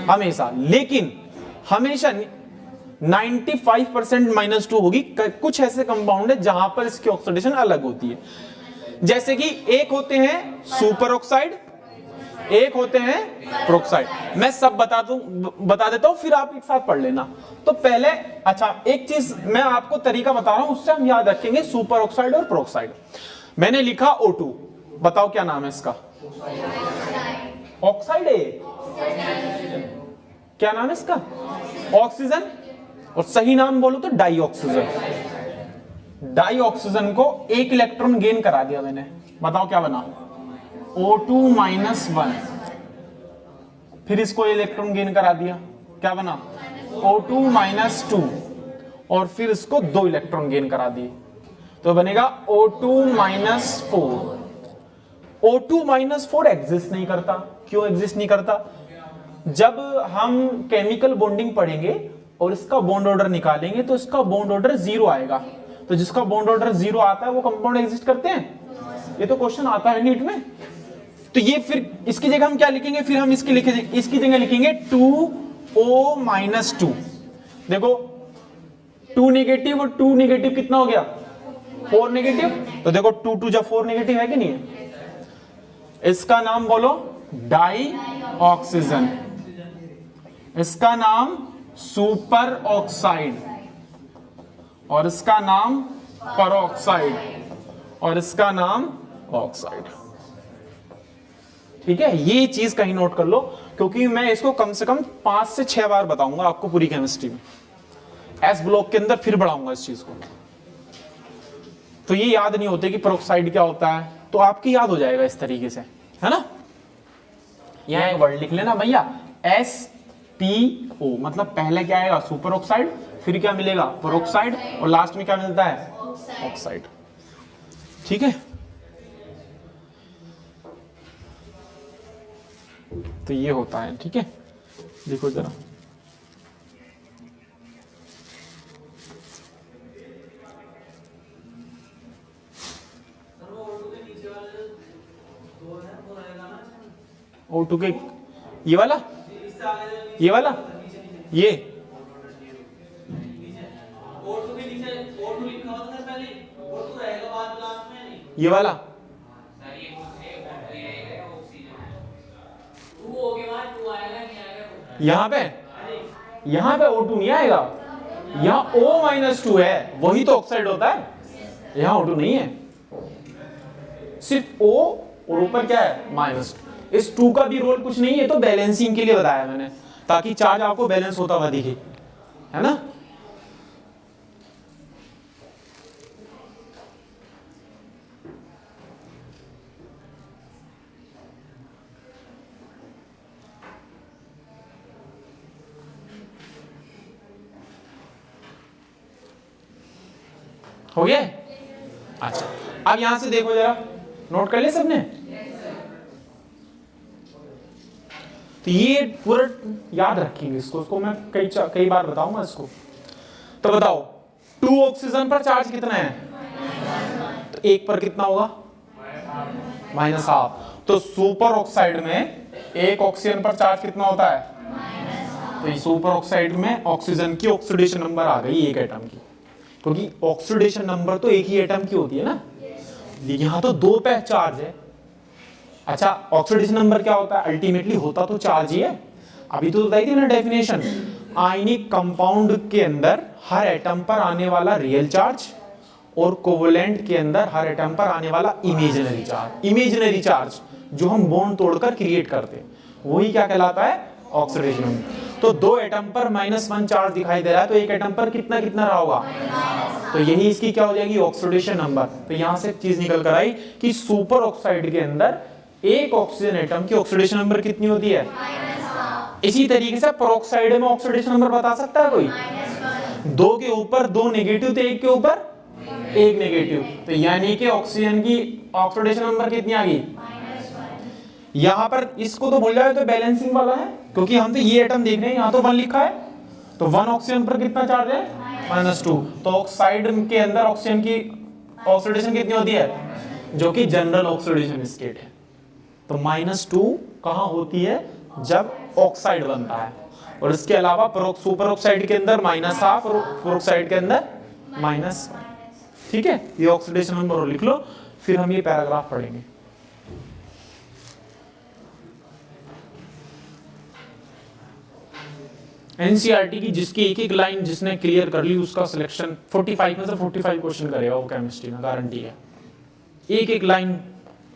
हमेशा, लेकिन हमेशा 95% -2 होगी। कुछ ऐसे कंपाउंड है जहां पर इसकी ऑक्सीडेशन अलग होती है, जैसे कि एक होते हैं सुपर ऑक्साइड, एक होते हैं प्रोक्साइड। मैं सब बता देता हूं फिर आप एक साथ पढ़ लेना। तो पहले अच्छा एक चीज मैं आपको तरीका बता रहा हूं उससे हम याद रखेंगे सुपर ऑक्साइड और प्रोक्साइड। मैंने लिखा O2, बताओ क्या नाम है इसका, ऑक्साइड है, क्या नाम है इसका, ऑक्सीजन, और सही नाम बोलो तो डाई ऑक्सीजन। डाई ऑक्सीजन को 1 इलेक्ट्रॉन गेन करा दिया मैंने, बताओ क्या बना, O2 -1, फिर इसको इलेक्ट्रॉन गेन करा दिया, क्या बना, O2 -2, और फिर इसको 2 इलेक्ट्रॉन गेन करा दिए, तो बनेगा O2 -4। O2 -4 एग्जिस्ट नहीं करता, क्यों एग्जिस्ट नहीं करता, जब हम केमिकल बॉन्डिंग पढ़ेंगे और इसका बॉन्ड ऑर्डर निकालेंगे तो इसका बॉन्ड ऑर्डर 0 आएगा, तो जिसका बॉन्ड ऑर्डर 0 आता है वो कंपाउंड एग्जिस्ट करते हैं, ये तो क्वेश्चन आता है नीट में। तो ये फिर इसकी जगह हम क्या लिखेंगे, फिर हम इसकी जगह लिखेंगे 2O -2। देखो 2 नेगेटिव और 2 नेगेटिव कितना हो गया, 4 नेगेटिव, तो देखो 2 2 जब 4 नेगेटिव है कि नहीं है। इसका नाम बोलो डाई ऑक्सीजन, इसका नाम सुपर ऑक्साइड, और इसका नाम परऑक्साइड, और इसका नाम ऑक्साइड, ठीक है। ये चीज कहीं नोट कर लो क्योंकि मैं इसको कम से कम 5 से 6 बार बताऊंगा आपको पूरी केमिस्ट्री में, एस ब्लॉक के अंदर फिर बढ़ाऊंगा इस चीज को। तो ये याद नहीं होते कि परऑक्साइड क्या होता है, तो आपकी याद हो जाएगा इस तरीके से, है ना। यहां एक वर्ड लिख लेना भैया, SPO, मतलब पहले क्या आएगा सुपर ऑक्साइड, फिर क्या मिलेगा परऑक्साइड, और लास्ट में क्या मिलता है ऑक्साइड, ठीक है। तो ये होता है, ठीक है। देखो जरा O2 के ये वाला ये वाला ये ये वाला यहाँ पे O2 नहीं आएगा, यहाँ O -2 है, वही तो ऑक्साइड होता है, यहाँ O2 नहीं है, सिर्फ O और ऊपर क्या है माइनस। इस 2 का भी रोल कुछ नहीं है, तो बैलेंसिंग के लिए बताया मैंने, ताकि चार्ज आपको बैलेंस होता हुआ दिखे, है ना। हो गया। अच्छा अब यहां से देखो जरा, नोट कर ले सबने। तो ये पूरा याद रखेंगे इसको मैं कई बार बताऊंगा इसको। तो बताओ 2 ऑक्सीजन पर चार्ज कितना है, तो 1 पर कितना होगा -½ तो सुपर ऑक्साइड में 1 ऑक्सीजन पर चार्ज कितना होता है तो ये सुपर ऑक्साइड में ऑक्सीजन की ऑक्सीडेशन नंबर आ गई एक एटम की, क्योंकि ऑक्सीडेशन नंबर तो एक ही एटम की होती है ना, यहाँ तो दो पे चार्ज है। अच्छा, ऑक्सीडेशन नंबर क्या होता है? अल्टीमेटली होता तो चार्ज ही है। अभी तो बताई थी मैंने डेफिनेशन, आयनिक कंपाउंड के अंदर हर एटम पर आने वाला रियल चार्ज और कोवलेंट के अंदर हर एटम पर आने वाला इमेजिनरी चार्ज। इमेजिनरी चार्ज जो हम बॉन्ड तोड़कर क्रिएट करते हैं, वही क्या कहलाता है? ऑक्सीडेशन। तो दो एटम पर -1 चार्ज दिखाई दे रहा है, तो एक एटम पर कितना कितना रहा होगा? तो यही इसकी क्या हो जाएगी? Oxidation number. तो यहां से एक चीज निकल कर आई कि सुपर ऑक्साइड के अंदर एक ऑक्सीजन एटम की ऑक्सीडेशन नंबर कितनी होती है? इसी तरीके से पेरोक्साइड में ऑक्सीडेशन नंबर बता सकता है कोई? 2 के ऊपर 2 नेगेटिव, तो 1 के ऊपर 1 नेगेटिव, तो यानी कि ऑक्सीजन की ऑक्सीडेशन नंबर कितनी आ गई? यहां पर इसको तो भूल जाए तो बैलेंसिंग वाला है, क्योंकि हम तो ये एटम देख रहे हैं, यहां तो 1 लिखा है, तो 1 ऑक्सीजन पर कितना चार्ज है? -2। तो ऑक्साइड के अंदर ऑक्सीजन की ऑक्सीडेशन कितनी होती है? जो कि जनरल ऑक्सीडेशन स्टेट है। तो -2 कहां होती है? जब ऑक्साइड बनता है। और इसके अलावा सुपर ऑक्साइड के अंदर -1/2 और पेरोक्साइड के अंदर -1। ठीक है, ये ऑक्सीडेशन नंबर लिख लो, फिर हम ये पैराग्राफ पढ़ेंगे। एनसीईआरटी की जिसकी एक एक लाइन जिसने क्लियर कर ली उसका सिलेक्शन 45 में से 45 क्वेश्चन करेगा वो केमिस्ट्री में, गारंटी है। एक एक लाइन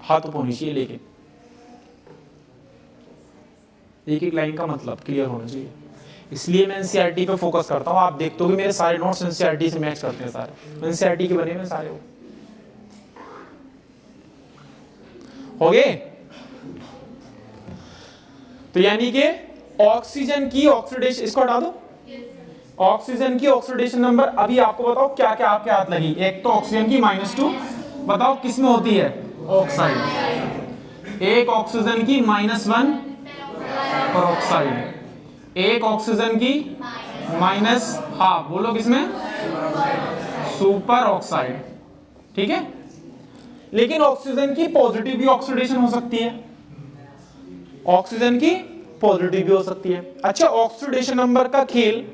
हाथ होनी चाहिए, लेकिन एक एक लाइन का मतलब क्लियर होना चाहिए। इसलिए मैं एनसीईआरटी पे फोकस करता हूँ। आप देखते हो कि मेरे सारे नोट्स एनसीईआरटी से मैच करते हैं, सारे एनसीईआरटी के बने हुए सारे हो गए। तो यानी कि ऑक्सीजन की ऑक्सीडेशन, इसको हटा दो, ऑक्सीजन की ऑक्सीडेशन नंबर अभी आपको बताओ क्या क्या आपके हाथ लगी। एक तो ऑक्सीजन की -2, बताओ किस में होती है? ऑक्साइड। एक ऑक्सीजन की -1 पेरोक्साइड, एक ऑक्सीजन की -1/2, बोलो किसमें? Super oxide. ठीक है, लेकिन ऑक्सीजन की पॉजिटिव भी ऑक्सीडेशन हो सकती है, ऑक्सीजन की पॉजिटिव भी हो सकती है। अच्छा, ऑक्सीडेशन नंबर का खेल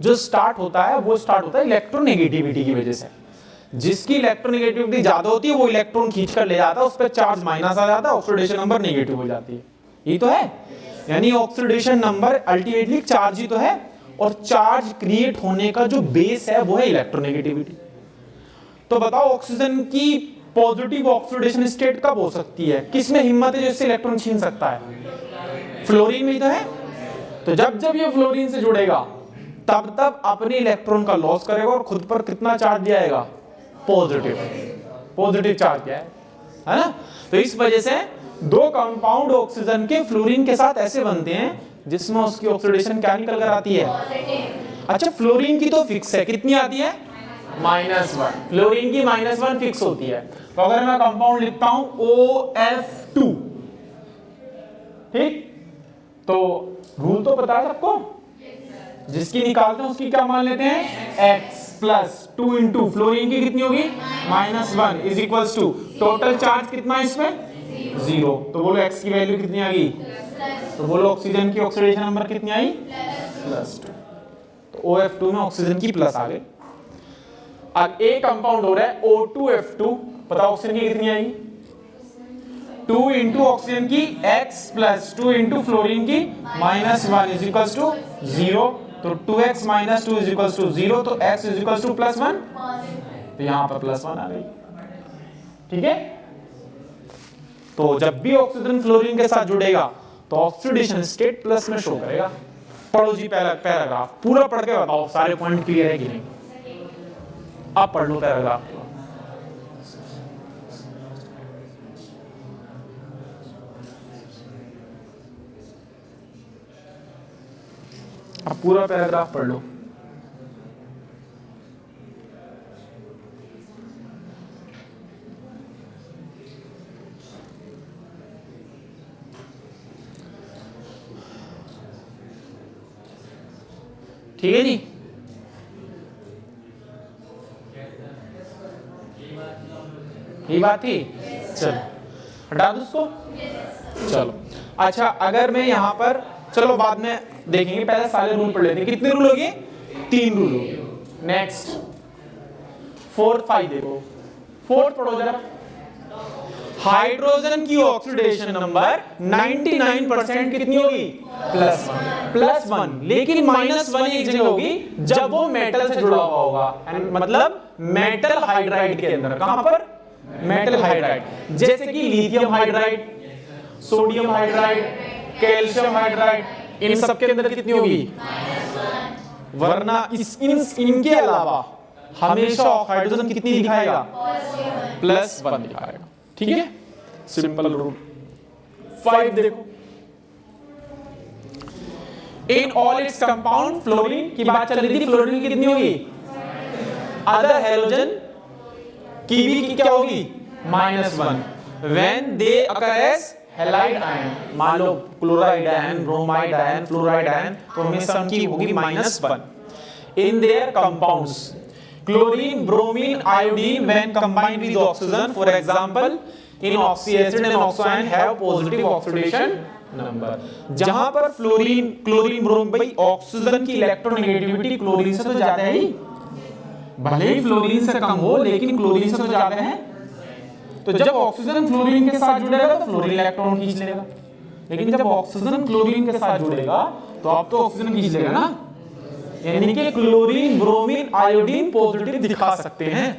जो स्टार्ट होता है वो स्टार्ट होता है इलेक्ट्रोनेगेटिविटी की वजह से। जिसकी इलेक्ट्रोनेगेटिविटी ज्यादा होती है वो इलेक्ट्रॉन खींच कर ले जाता है, उस पर चार्ज माइनस आ जाता है, ऑक्सीडेशन नंबर नेगेटिव हो जाती है। ये तो है, यानी ऑक्सीडेशन नंबर अल्टीमेटली चार्ज ही तो है, और चार्ज क्रिएट होने का जो बेस है वो है इलेक्ट्रोनेगेटिविटी। तो बताओ ऑक्सीजन की पॉजिटिव ऑक्सीडेशन स्टेट कब हो सकती है? किसमें हिम्मत है जो इससे इलेक्ट्रॉन छीन सकता है? फ्लोरीन में तो है। तो जब जब ये फ्लोरीन से जुड़ेगा तब तब अपने इलेक्ट्रॉन का लॉस करेगा और खुद पर कितना चार्ज जाएगा? पॉजिटिव। पॉजिटिव चार्ज क्या है ना? तो इस वजह से दो कंपाउंड ऑक्सीजन के फ्लोरीन के साथ ऐसे बनते हैं जिसमें उसकी ऑक्सीडेशन क्या निकल कर आती है? अच्छा, फ्लोरीन की तो फिक्स है, कितनी आती है? -1। फ्लोरीन की -1 फिक्स होती है। तो अगर मैं कंपाउंड लिखता हूं OF2, ठीक, तो रूल तो पता है सबको, जिसकी निकालते हैं उसकी क्या मान लेते हैं? X + 2 × फ्लोरीन की कितनी होगी? -1 = टोटल चार्ज कितना है इसमें? 0। तो बोलो X की वैल्यू कितनी आ गई? तो बोलो ऑक्सीजन की ऑक्सीडेशन नंबर कितनी आई? +2। तो OF2 में ऑक्सीजन की प्लस आ गई। अब एक कंपाउंड हो रहा है O2F2, पता ऑक्सीजन की कितनी आएगी? 2 × ऑक्सीजन की X + 2 × फ्लोरीन की -1 = 0। तो 2x - 2 = 0, तो x = +1, तो यहां पर +1 आ गई। ठीक है, तो जब भी ऑक्सीजन फ्लोरीन के साथ जुड़ेगा तो ऑक्सीडेशन स्टेट प्लस में शो करेगा। पढ़ो जी पहला पैराग्राफ, पूरा पढ़ के बताओ सारे पॉइंट क्लियर है कि नहीं। आप पढ़ लो पैराग्राफ। आप पूरा पैराग्राफ पढ़ लो। ठीक है जी, ये बात थी। चलो हटा दो उसको। चलो अच्छा, अगर मैं यहां पर चलो बाद में देखेंगे, पहले सारे रूल पढ़ लेते हैं। कितने रूल हो गए? 3 रूल हो गए। नेक्स्ट 4, 5 देखो, 4 पढ़ो जरा। हाइड्रोजन की ऑक्सीडेशन नंबर 99% कितनी होगी? +1। लेकिन -1 एक जगह होगी जब वो मेटल से जुड़ा हुआ होगा, मतलब मेटल हाइड्राइड के अंदर। कहां पर? मेटल हाइड्राइड, जैसे कि lithium hydride, sodium hydride, calcium hydride, इन सब के अंदर कितनी होगी? वरना इनके अलावा हमेशा हाइड्रोजन कितनी दिखाएगा? +1 दिखाएगा। ठीक है, सिंपल रूल। 5 देखो, in all its compound, fluorine की बात चल रही थी, फ्लोरीन की कितनी होगी? अदर हैलोजन की भी क्या होगी? -1 when they occur as halide ion. मान लो chloride ion, bromide ion, fluoride ion, तो हमेशा उनकी होगी -1 in their compounds. Chlorine, bromine, iodine when combined with oxygen, for example, in oxyacid and oxoion have positive oxidation number. जहां पर fluorine, chlorine, ब्रोम, भाई oxygen की इलेक्ट्रोनेगेटिविटी क्लोरीन से तो ज्यादा है ही, भले ही फ्लोरीन से कम हो लेकिन क्लोरीन से तो ज्यादा है। तो जब ऑक्सीजन फ्लोरीन के साथ जुड़ेगा तो फ्लोरीन इलेक्ट्रॉन खींच लेगा, लेकिन जब ऑक्सीजन क्लोरीन के साथ जुड़ेगा तो आप तो ऑक्सीजन खींच लेगा ना। यानी कि क्लोरीन, ब्रोमीन, आयोडीन पॉजिटिव दिखा सकते हैं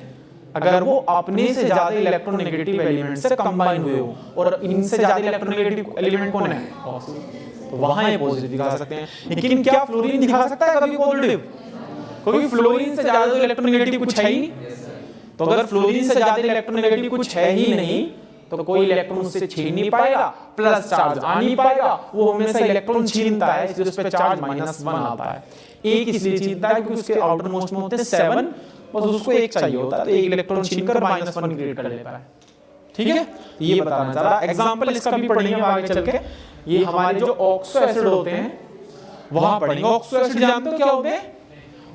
अगर वो अपने से ज्यादा इलेक्ट्रोनेगेटिव एलिमेंट से कंबाइन हुए हो, और इनसे ज्यादा इलेक्ट्रोनेगेटिव एलिमेंट कौन है? ऑक्सीजन। तो वहां ये पॉजिटिव दिखा सकते हैं। लेकिन क्या फ्लोरीन दिखा सकता है कभी पॉजिटिव? क्योंकि फ्लोरीन से ज्यादा तो इलेक्ट्रोनेगेटिव कुछ है ही नहीं। तो अगर फ्लोरीन से ज्यादा इलेक्ट्रोनेगेटिव कुछ है ही नहीं तो कोई इलेक्ट्रॉन उससे छीन नहीं पाएगा, प्लस चार्ज आ नहीं पाएगा। वो हमेशा इलेक्ट्रॉन छीनता है, इसलिए उस पे चार्ज -1 आता है। एक इसलिए छीनता है क्योंकि उसके आउटर मोस्ट में होते हैं 7, बस उसको एक चाहिए होता है, तो एक इलेक्ट्रॉन छीनकर -1 क्रिएट कर लेता है। ठीक है, ये बताना चाह रहा। एग्जांपल इसका भी पढ़ेंगे आगे चल के। ये हमारे जो ऑक्सो एसिड होते हैं वहां पढ़ेंगे। ऑक्सो एसिड जानते हो क्या होते हैं?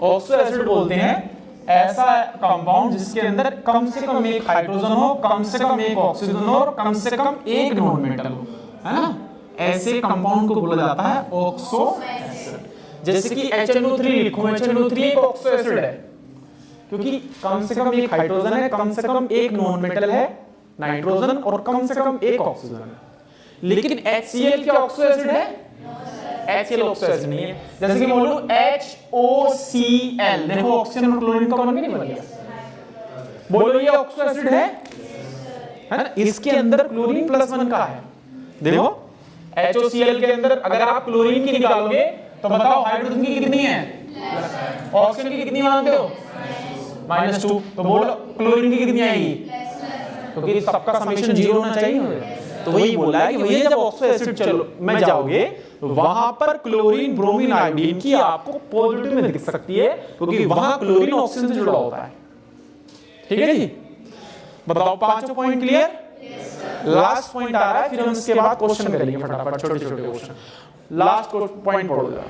ऑक्सो एसिड बोलते हैं ऐसा कंपाउंड जिसके अंदर कम से कम एक हाइड्रोजन हो, कम से कम एक ऑक्सीजन हो और कम से कम एक नॉन मेटल हो, है ना। ऐसे कंपाउंड को बोला जाता है ऑक्सो एसिड। जैसे कि HNO3 लिखो, HNO3 एक ऑक्सो एसिड है क्योंकि कम से कम एक हाइड्रोजन है, कम से कम एक नॉन मेटल है नाइट्रोजन, और कम से कम एक ऑक्सीजन है। लेकिन HCl क्या ऑक्सो एसिड है? HCl ऑक्सो एसिड नहीं है। जैसे कि बोलो HOCl, देखो ऑक्सीजन और क्लोरीन का बन गया। बोलो ये ऑक्सो एसिड है ना। इसके अंदर क्लोरीन +1 का है। देखो HOCl के अंदर अगर आप क्लोरीन की निकालोगे तो बताओ हाइड्रोजन की कितनी है? ऑक्सीजन की कितनी मानते हो? -2। तो बोलो क्लोरीन की कितनी आएगी? क्योंकि सबका समेशन 0 होना चाहिए। तो वही बोला है कि भैया जब ऑक्सो एसिड चलो में जाओगे वहां पर क्लोरीन, ब्रोमीन, आयोडीन की आपको पॉजिटिव में दिख सकती है क्योंकि वहां क्लोरीन ऑक्सीजन से जुड़ा होता है। ठीक है जी, बताओ 5 पॉइंट क्लियर? लास्ट पॉइंट आ रहा है, फिर हम इसके बाद क्वेश्चन करेंगे फटाफट, छोटे-छोटे क्वेश्चन। लास्ट पॉइंट पढ़ो जरा,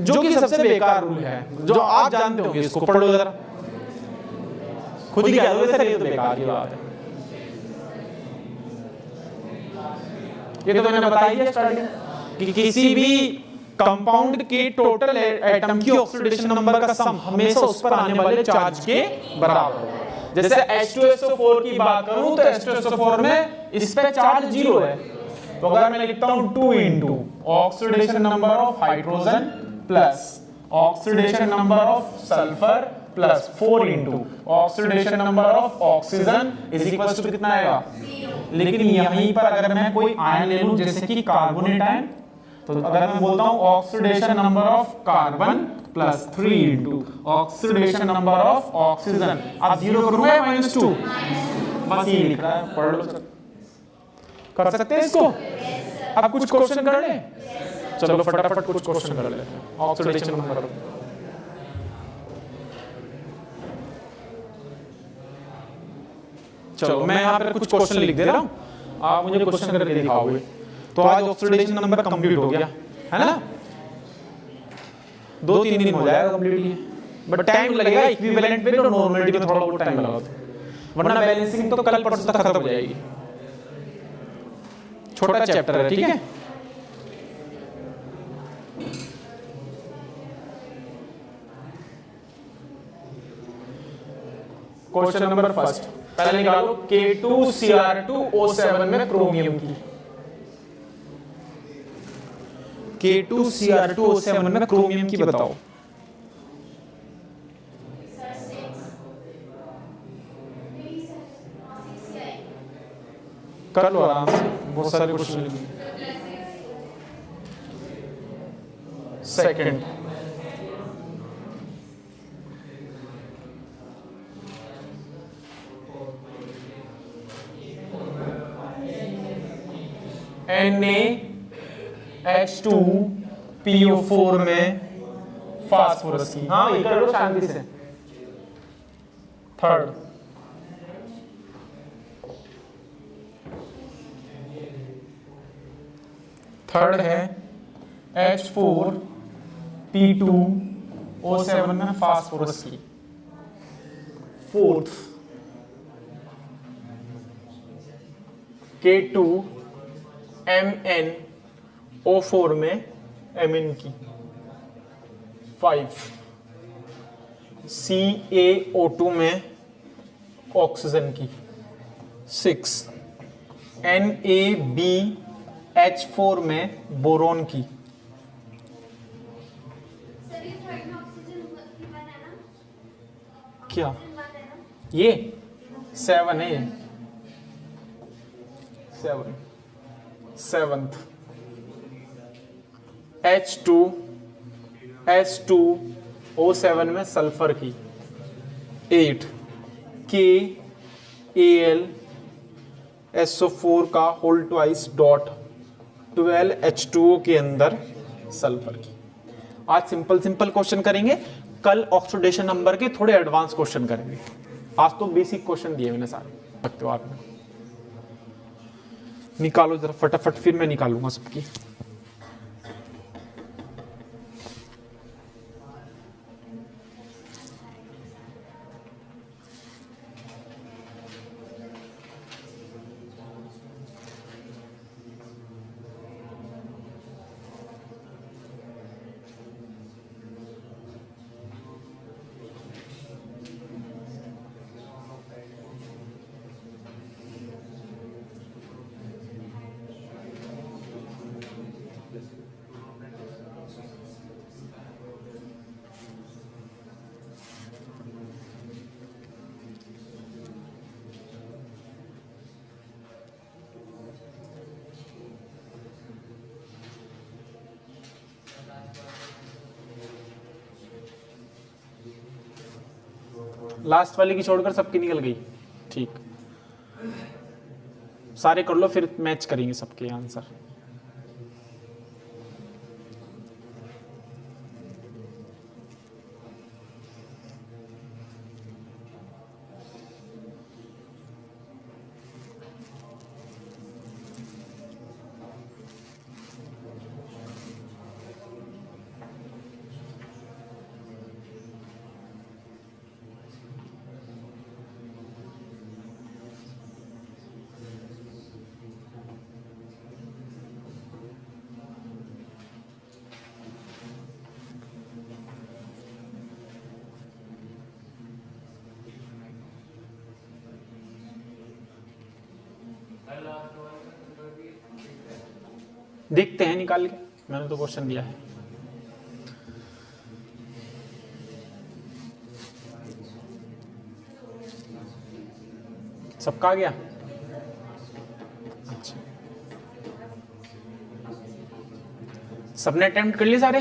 जो कि सबसे बेकार रूल है, जो आप जानते होंगे, इसको पढ़ लो जरा। खुद ही कह दोगे सर ये तो बेकार की बात है। ये तो मैंने बता दिया स्टार्टिंग कि किसी भी कंपाउंड के टोटल एटम की ऑक्सीडेशन नंबर का सम हमेशा उस पर आने वाले चार्ज के बराबर होगा। जैसे H2SO4 की बात करूं तो H2SO4 में इस पे चार्ज 0 है, तो अगर मैं लिखता हूं 2 into oxidation number of hydrogen plus oxidation number of sulphur plus 4 into oxidation number of oxygen is equal to कितना आएगा? लेकिन यहीं पर अगर मैं कोई आयन ले लूं जैसे कि कार्बोनेट आयन, तो अगर मैं बोलता हूं oxidation number of carbon plus 3 into oxidation number of oxygen, अब 0 करूंगा या -2? बस ये लिख रहा है, पढ़ लो। कर सकते हैं इसको? अब कुछ क्वेश्चन कर ले, चलो फटाफट कुछ क्वेश्चन कर लेते हैं। ऑक्सीडेशन नंबर, चलो मैं यहाँ पर कुछ क्वेश्चन लिख दे रहा हूँ, आप मुझे क्वेश्चन करके दिखाओगे। तो आज ऑक्सीडेशन नंबर कंप्लीट हो गया है ना, 2-3 दिन हो जाएगा कंप्लीट ये, बट टाइम लगेगा इक्विवेलेंट पे और नॉर्मलिटी में थोड़ा बहुत टाइम लगा, वरना बैलेंसिंग तो कल परसों तक खत्म हो जाएगी। छोटा चैप्टर है, ठीक है। क्वेश्चन नंबर फर्स्ट, पहले निकालो K2Cr2O7 में क्रोमियम की। K2Cr2O7 में क्रोमियम की बताओ। कर लो आराम से, बहुत सारे क्वेश्चन। सेकंड, NaH2PO4 में फास्फोरस की। हाँ ये कर लो शांति से। थर्ड है H4P2O7 में फास्फोरस की। फोर्थ K2MnO4 में एमिन की। 5 CaO2 में ऑक्सीजन की। 6 NaBH4 में बोरोन की। क्या ये 7 है? 7 सेवंथ H2O7 में सल्फर की। 8 KAlSO4 का होल ट्वाइस डॉट 12 H2O के अंदर सल्फर की। आज सिंपल सिंपल क्वेश्चन करेंगे, कल ऑक्सीडेशन नंबर के थोड़े एडवांस क्वेश्चन करेंगे। आज तो बेसिक क्वेश्चन दिए मैंने सारे, रखते हो आपने। निकालो जरा फटाफट, फिर मैं निकालूंगा सबकी। लास्ट वाले की छोड़कर सबकी निकल गई। ठीक, सारे कर लो, फिर मैच करेंगे सबके आंसर। देखते हैं निकाल के, मैंने तो क्वेश्चन दिया है। सबका आ गया? अच्छा, सबने अटेम्प्ट कर लिए सारे?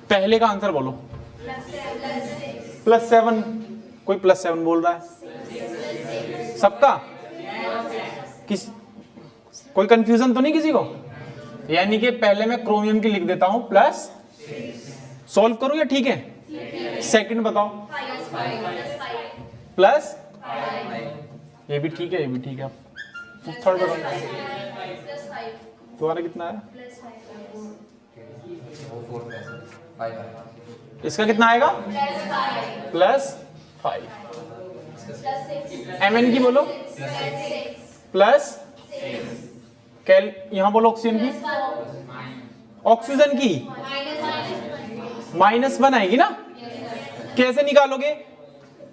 पहले का आंसर बोलो। +7। कोई +7 बोल रहा है? सबका? किस, कोई कंफ्यूजन तो नहीं किसी को? यानी कि पहले मैं क्रोमियम की लिख देता हूं प्लस, सॉल्व करूं या ठीक है? सेकंड बताओ। प्लस, ये भी ठीक है, ये भी ठीक है। थर्ड बताओ, तुम्हारा कितना है? इसका कितना आएगा? +5। Mn की बोलो। प्लस, कैल यहां बोलो ऑक्सीजन की। ऑक्सीजन की -1 आएगी ना? कैसे निकालोगे?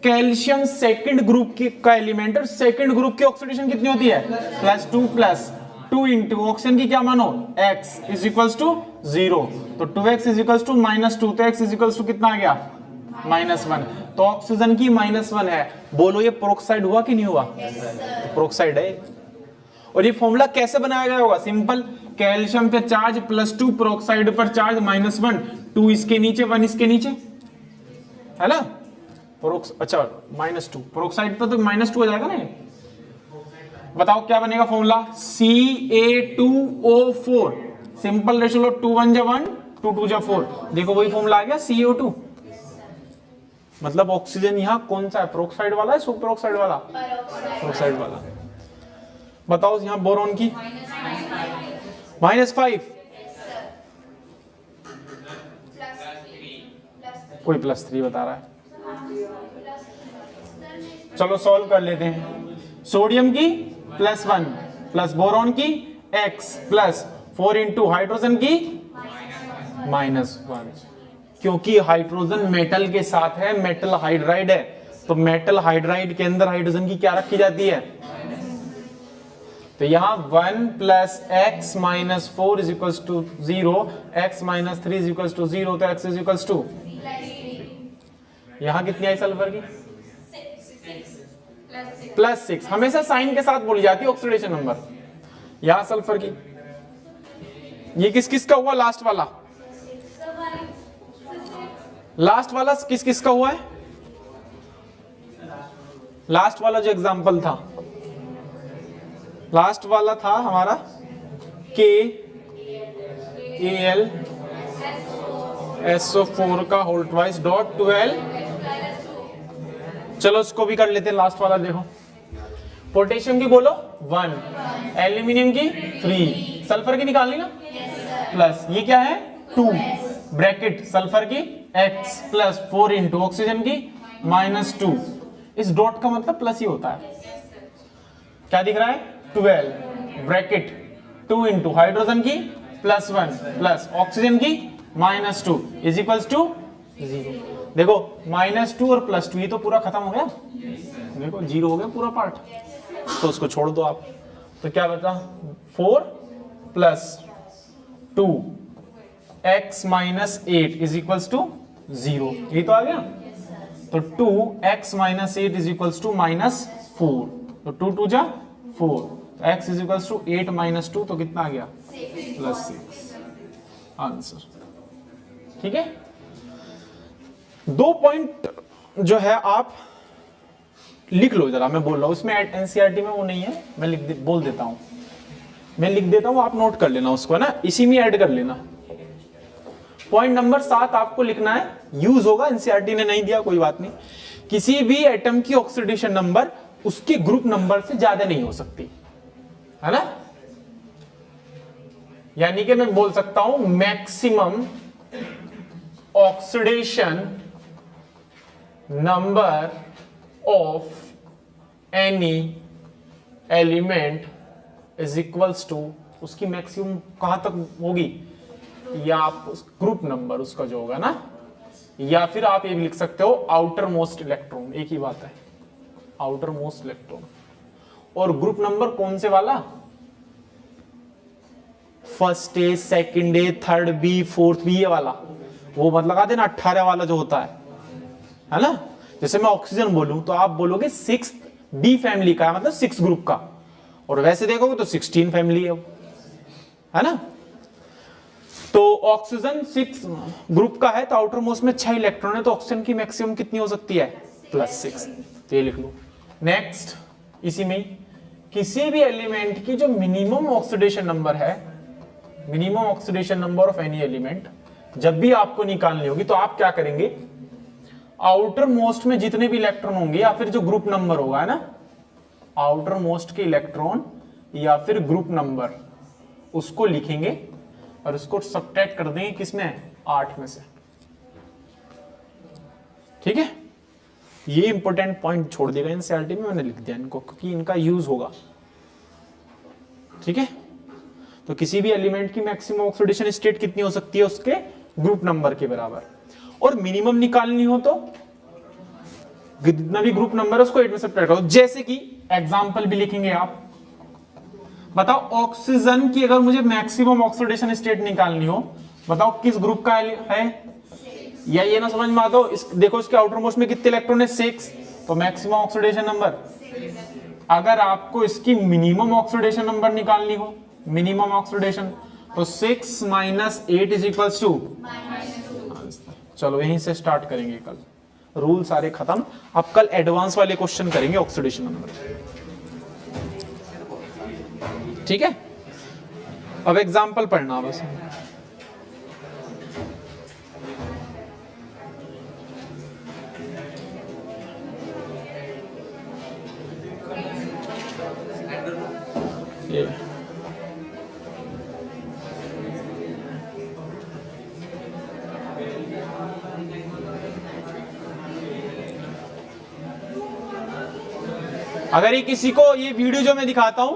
कैल्शियम सेकंड ग्रुप का एलिमेंट और सेकंड ग्रुप की ऑक्सीडेशन कितनी होती है +2 इंटू ऑक्सीजन की क्या मानो x इज इक्वल्स टू 0, तो 2x इज इक्वल्स टू -2, तो x इज इक्वल्स टू कितना आ गया -1, तो ऑक्सीजन की -1 है। बोलो ये पेरोक्साइड हुआ कि नहीं हुआ? पेरोक्साइड है। और ये फॉर्मूला कैसे बनाया गया होगा? सिंपल, कैल्शियम पे चार्ज +2, पेरोक्साइड पर चार्ज -1, 2 इसके नीचे 1 इसके नीचे, है ना? अच्छा -2 पेरोक्साइड पर तो -2 हो जाएगा ना। बताओ क्या बनेगा फॉर्मूला? CA2O4, सिंपल रेशियो लो, 2 1 जा 1, 2 2 जा 4, देखो वही फॉर्मूला आ गया CO2। मतलब ऑक्सीजन यहाँ कौन सा है? पेरोक्साइड वाला है सुपर ऑक्साइड वाला? पेरोक्साइड वाला। बताओ यहाँ बोरॉन की -5, कोई +3 बता रहा है। चलो सॉल्व कर लेते हैं। सोडियम की +1 प्लस बोरॉन की x प्लस 4 इंटू हाइड्रोजन की -1, क्योंकि हाइड्रोजन मेटल के साथ है, मेटल हाइड्राइड है, तो मेटल हाइड्राइड के अंदर हाइड्रोजन की क्या रखी जाती है? तो यहां 1 plus x minus 4 is equals to 0, x minus 3 is equals to 0, तो x इज इक्वल्स टू, यहां कितनी आई सल्फर की? +6। हमेशा साइन के साथ बोली जाती है ऑक्सीडेशन नंबर। यहां सल्फर की, ये किस किस का हुआ? लास्ट वाला, लास्ट वाला किस किस का हुआ है? लास्ट वाला जो एग्जांपल था, लास्ट वाला था हमारा KAlSO4 का होल ट्वाइस डॉट 12। चलो इसको भी कर लेते हैं, लास्ट वाला देखो। पोटेशियम की बोलो 1, एल्यूमिनियम की 3, सल्फर की निकालनी ना, प्लस ये क्या है 2 ब्रैकेट सल्फर की x प्लस 4 इंटू ऑक्सीजन की -2। इस डॉट का मतलब प्लस ही होता है। क्या दिख रहा है? 12 ब्रैकेट 2 इंटू हाइड्रोजन की +1 प्लस ऑक्सीजन की -2 इज इक्वल्स टू 0। देखो -2 और +2 ये तो पूरा खत्म हो गया, देखो 0 हो गया पूरा पार्ट, तो उसको छोड़ दो आप। तो क्या बचा? 4 plus 2 x minus 8 is equals to 0, ये तो आ गया। तो 2x minus 8 is equals to -4, तो 2 2 जा 4, तो x is equals to 8 minus 2, तो कितना आ गया? +6 आंसर। ठीक है, 2 पॉइंट जो है आप लिख लो जरा, मैं बोल रहा हूं, इसमें एनसीईआरटी में वो नहीं है, मैं बोल देता हूं, मैं लिख देता हूं, आप नोट कर लेना उसको ना, इसी में ऐड कर लेना। पॉइंट नंबर 7 आपको लिखना है, यूज होगा, एनसीईआरटी ने नहीं दिया कोई बात नहीं। किसी भी एटम की ऑक्सीडेशन नंबर उसके ग्रुप नंबर से ज्यादा नहीं हो सकती, है ना? यानी कि मैं बोल सकता हूं maximum oxidation number of any element is equals to, उसकी मैक्सिमम कहां तक होगी? या आप ग्रुप नंबर उसका जो होगा ना, या फिर आप ये भी लिख सकते हो आउटर मोस्ट इलेक्ट्रॉन, एक ही बात है, आउटर मोस्ट इलेक्ट्रॉन। और ग्रुप नंबर कौन से वाला? First A, second A, third B, fourth B, ये वाला, वो मत लगा देना 18 वाला जो होता है ना? जैसे मैं ऑक्सीजन बोलूं तो आप बोलोगे 6 बी फैमिली का, मतलब 6 ग्रुप का, और वैसे देखोगे तो 16 फैमिली है ना? तो ऑक्सीजन 6 ग्रुप का है, तो आउटर मोस्ट में 6 इलेक्ट्रॉन है, तो ऑक्सीजन की मैक्सिमम कितनी हो सकती है? +6। तो ये लिख लो। नेक्स्ट, इसी में किसी भी एलिमेंट की जो मिनिमम ऑक्सीडेशन नंबर है, minimum oxidation number of any element, जब भी आपको निकालनी होगी तो आप क्या करेंगे? आउटर मोस्ट में जितने भी इलेक्ट्रॉन होंगे या फिर जो ग्रुप नंबर होगा, है ना, आउटर मोस्ट के इलेक्ट्रॉन या फिर ग्रुप नंबर, उसको लिखेंगे और उसको सब्ट्रैक्ट कर देंगे किसमें? 8 में से। ठीक है, ये इंपॉर्टेंट पॉइंट छोड़ देगा एनसीईआरटी में, मैंने लिख दिया इनको क्योंकि इनका यूज होगा। ठीक है, तो किसी भी एलिमेंट की मैक्सिमम ऑक्सीडेशन स्टेट कितनी हो सकती है? उसके ग्रुप नंबर के बराबर। और मिनिमम निकालनी हो तो जितना भी ग्रुप नंबर है उसको 8 में सब्ट्रैक्ट करो। जैसे कि एग्जांपल भी लिखेंगे आप, बताओ ऑक्सीजन की अगर मुझे मैक्सिमम ऑक्सीडेशन स्टेट निकालनी हो, बताओ किस ग्रुप का है, या ये ना समझ में आता हो, देखो इसके आउटर मोस्ट में कितने इलेक्ट्रॉन है 6, तो मैक्सिमम ऑक्सीडेशन नंबर। अगर आपको इसकी मिनिमम ऑक्सीडेशन नंबर निकालनी हो, मिनिमम ऑक्सीडेशन, तो 6 - 8 इज इक्वल्स टू, चलो यहीं से स्टार्ट करेंगे, कल रूल सारे खत्म। अब कल एडवांस वाले क्वेश्चन करेंगे ऑक्सीडेशन नंबर, ठीक है। अब एग्जांपल पढ़ना बस। ये अगर ये किसी को ये वीडियो जो मैं दिखाता हूं